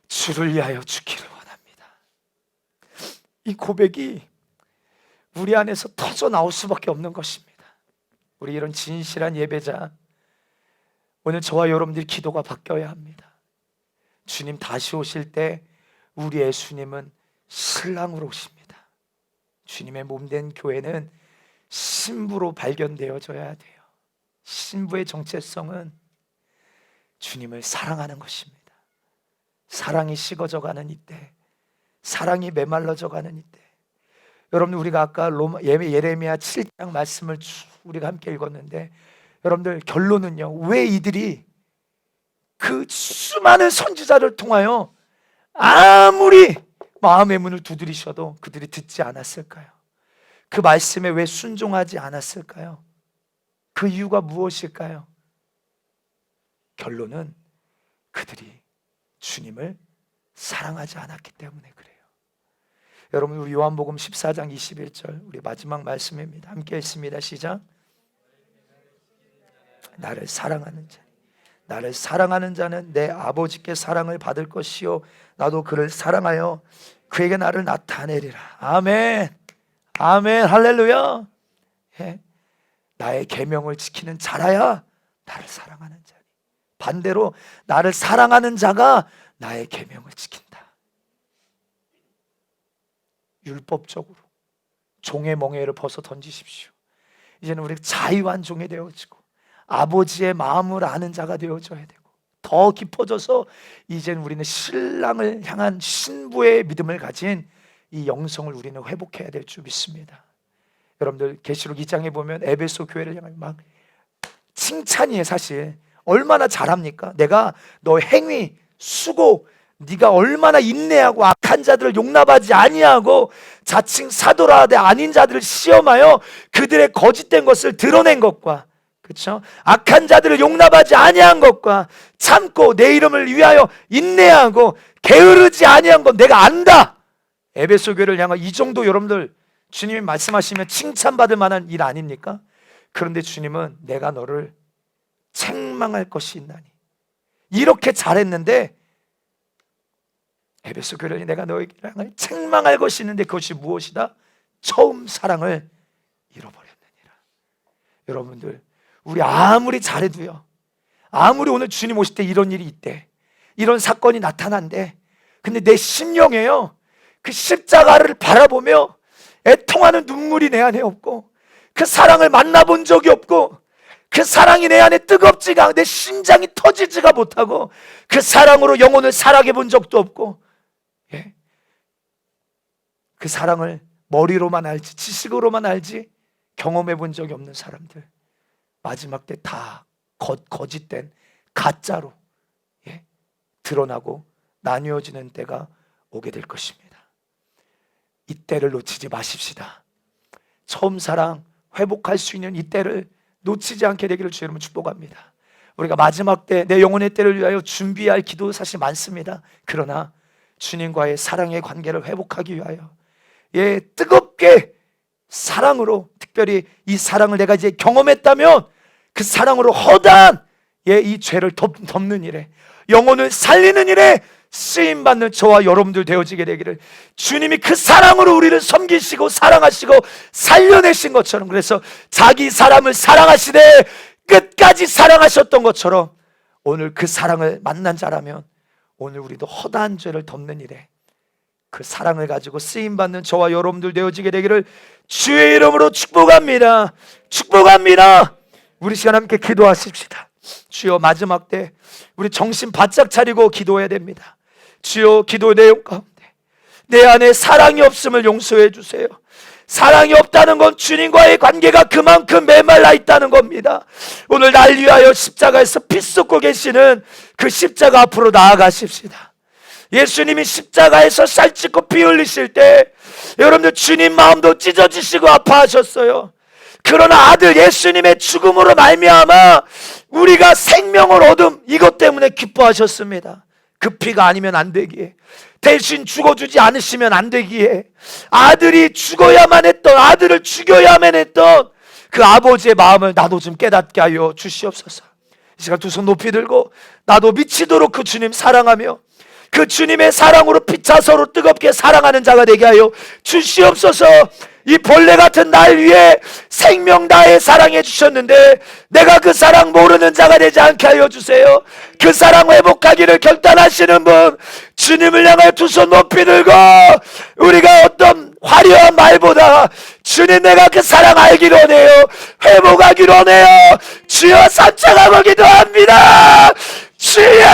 주를 위하여 죽기를 원합니다. 이 고백이 우리 안에서 터져 나올 수밖에 없는 것입니다. 우리 이런 진실한 예배자, 오늘 저와 여러분들이 기도가 바뀌어야 합니다. 주님 다시 오실 때 우리 예수님은 신랑으로 오십니다. 주님의 몸된 교회는 신부로 발견되어져야 돼요. 신부의 정체성은 주님을 사랑하는 것입니다. 사랑이 식어져가는 이때, 사랑이 메말라져가는 이때, 여러분들 우리가 아까 예레미야 7장 말씀을 우리가 함께 읽었는데, 여러분들 결론은요, 왜 이들이 그 수많은 선지자를 통하여 아무리 마음의 문을 두드리셔도 그들이 듣지 않았을까요? 그 말씀에 왜 순종하지 않았을까요? 그 이유가 무엇일까요? 결론은 그들이 주님을 사랑하지 않았기 때문에 그래요. 여러분, 우리 요한복음 14장 21절 우리 마지막 말씀입니다. 함께 읽습니다. 시작. 나를 사랑하는 자, 나를 사랑하는 자는 내 아버지께 사랑을 받을 것이요 나도 그를 사랑하여 그에게 나를 나타내리라. 아멘, 아멘, 할렐루야. 예. 나의 계명을 지키는 자라야 나를 사랑하는 자니, 반대로 나를 사랑하는 자가 나의 계명을 지킨다. 율법적으로 종의 멍에를 벗어 던지십시오. 이제는 우리가 자유한 종이 되어지고 아버지의 마음을 아는 자가 되어져야 되고, 더 깊어져서 이제는 우리는 신랑을 향한 신부의 믿음을 가진 이 영성을 우리는 회복해야 될 줄 믿습니다. 여러분들 계시록 2장에 보면 에베소 교회를 향해 막 칭찬이에요. 사실 얼마나 잘합니까? 내가 너 행위, 수고, 네가 얼마나 인내하고 악한 자들을 용납하지 아니하고 자칭 사도라 되 아닌 자들을 시험하여 그들의 거짓된 것을 드러낸 것과, 그렇죠? 악한 자들을 용납하지 아니한 것과 참고 내 이름을 위하여 인내하고 게으르지 아니한 것 내가 안다. 에베소 교회를 향한 이 정도 여러분들 주님이 말씀하시면 칭찬받을 만한 일 아닙니까? 그런데 주님은 내가 너를 책망할 것이 있나니, 이렇게 잘했는데 에베소 교회를 내가 너에게 책망할 것이 있는데 그것이 무엇이다? 처음 사랑을 잃어버렸느니라. 여러분들, 우리 아무리 잘해도요, 아무리 오늘 주님 오실 때 이런 일이 있대, 이런 사건이 나타난대, 근데 내 심령에요 그 십자가를 바라보며 애통하는 눈물이 내 안에 없고, 그 사랑을 만나본 적이 없고, 그 사랑이 내 안에 뜨겁지가, 내 심장이 터지지가 못하고, 그 사랑으로 영혼을 살아게 본 적도 없고, 예? 그 사랑을 머리로만 알지 지식으로만 알지 경험해 본 적이 없는 사람들, 마지막 때 다 거짓된 가짜로, 예? 드러나고 나뉘어지는 때가 오게 될 것입니다. 이때를 놓치지 마십시다. 처음 사랑 회복할 수 있는 이때를 놓치지 않게 되기를 주 여러분 축복합니다. 우리가 마지막 때 내 영혼의 때를 위하여 준비할 기도 사실 많습니다. 그러나 주님과의 사랑의 관계를 회복하기 위하여, 예, 뜨겁게 사랑으로, 특별히 이 사랑을 내가 이제 경험했다면 그 사랑으로 허다한, 예, 이 죄를 덮는 일에, 영혼을 살리는 일에 쓰임받는 저와 여러분들 되어지게 되기를, 주님이 그 사랑으로 우리를 섬기시고 사랑하시고 살려내신 것처럼, 그래서 자기 사람을 사랑하시되 끝까지 사랑하셨던 것처럼 오늘 그 사랑을 만난 자라면 오늘 우리도 허다한 죄를 덮는 일에 그 사랑을 가지고 쓰임받는 저와 여러분들 되어지게 되기를 주의 이름으로 축복합니다. 축복합니다. 우리 시간 함께 기도하십시다. 주여, 마지막 때 우리 정신 바짝 차리고 기도해야 됩니다. 주여, 기도 내용 가운데 내 안에 사랑이 없음을 용서해 주세요. 사랑이 없다는 건 주님과의 관계가 그만큼 메말라 있다는 겁니다. 오늘 날 위하여 십자가에서 피 쏟고 계시는 그 십자가 앞으로 나아가십시다. 예수님이 십자가에서 살찌고 피 흘리실 때 여러분들 주님 마음도 찢어지시고 아파하셨어요. 그러나 아들 예수님의 죽음으로 말미암아 우리가 생명을 얻음, 이것 때문에 기뻐하셨습니다. 그 피가 아니면 안 되기에, 대신 죽어주지 않으시면 안 되기에, 아들이 죽어야만 했던, 아들을 죽여야만 했던 그 아버지의 마음을 나도 좀 깨닫게 하여 주시옵소서. 이 시간 두 손 높이 들고 나도 미치도록 그 주님 사랑하며 그 주님의 사랑으로 피차서로 뜨겁게 사랑하는 자가 되게 하여 주시옵소서. 이 벌레 같은 날 위해 생명 다해 사랑해 주셨는데 내가 그 사랑 모르는 자가 되지 않게 하여 주세요. 그 사랑 회복하기를 결단하시는 분, 주님을 향하여 두 손 높이 들고 우리가 어떤 화려한 말보다 주님, 내가 그 사랑 알기로 원해요. 회복하기로 원해요. 주여, 산책하고 기도합니다. 주여!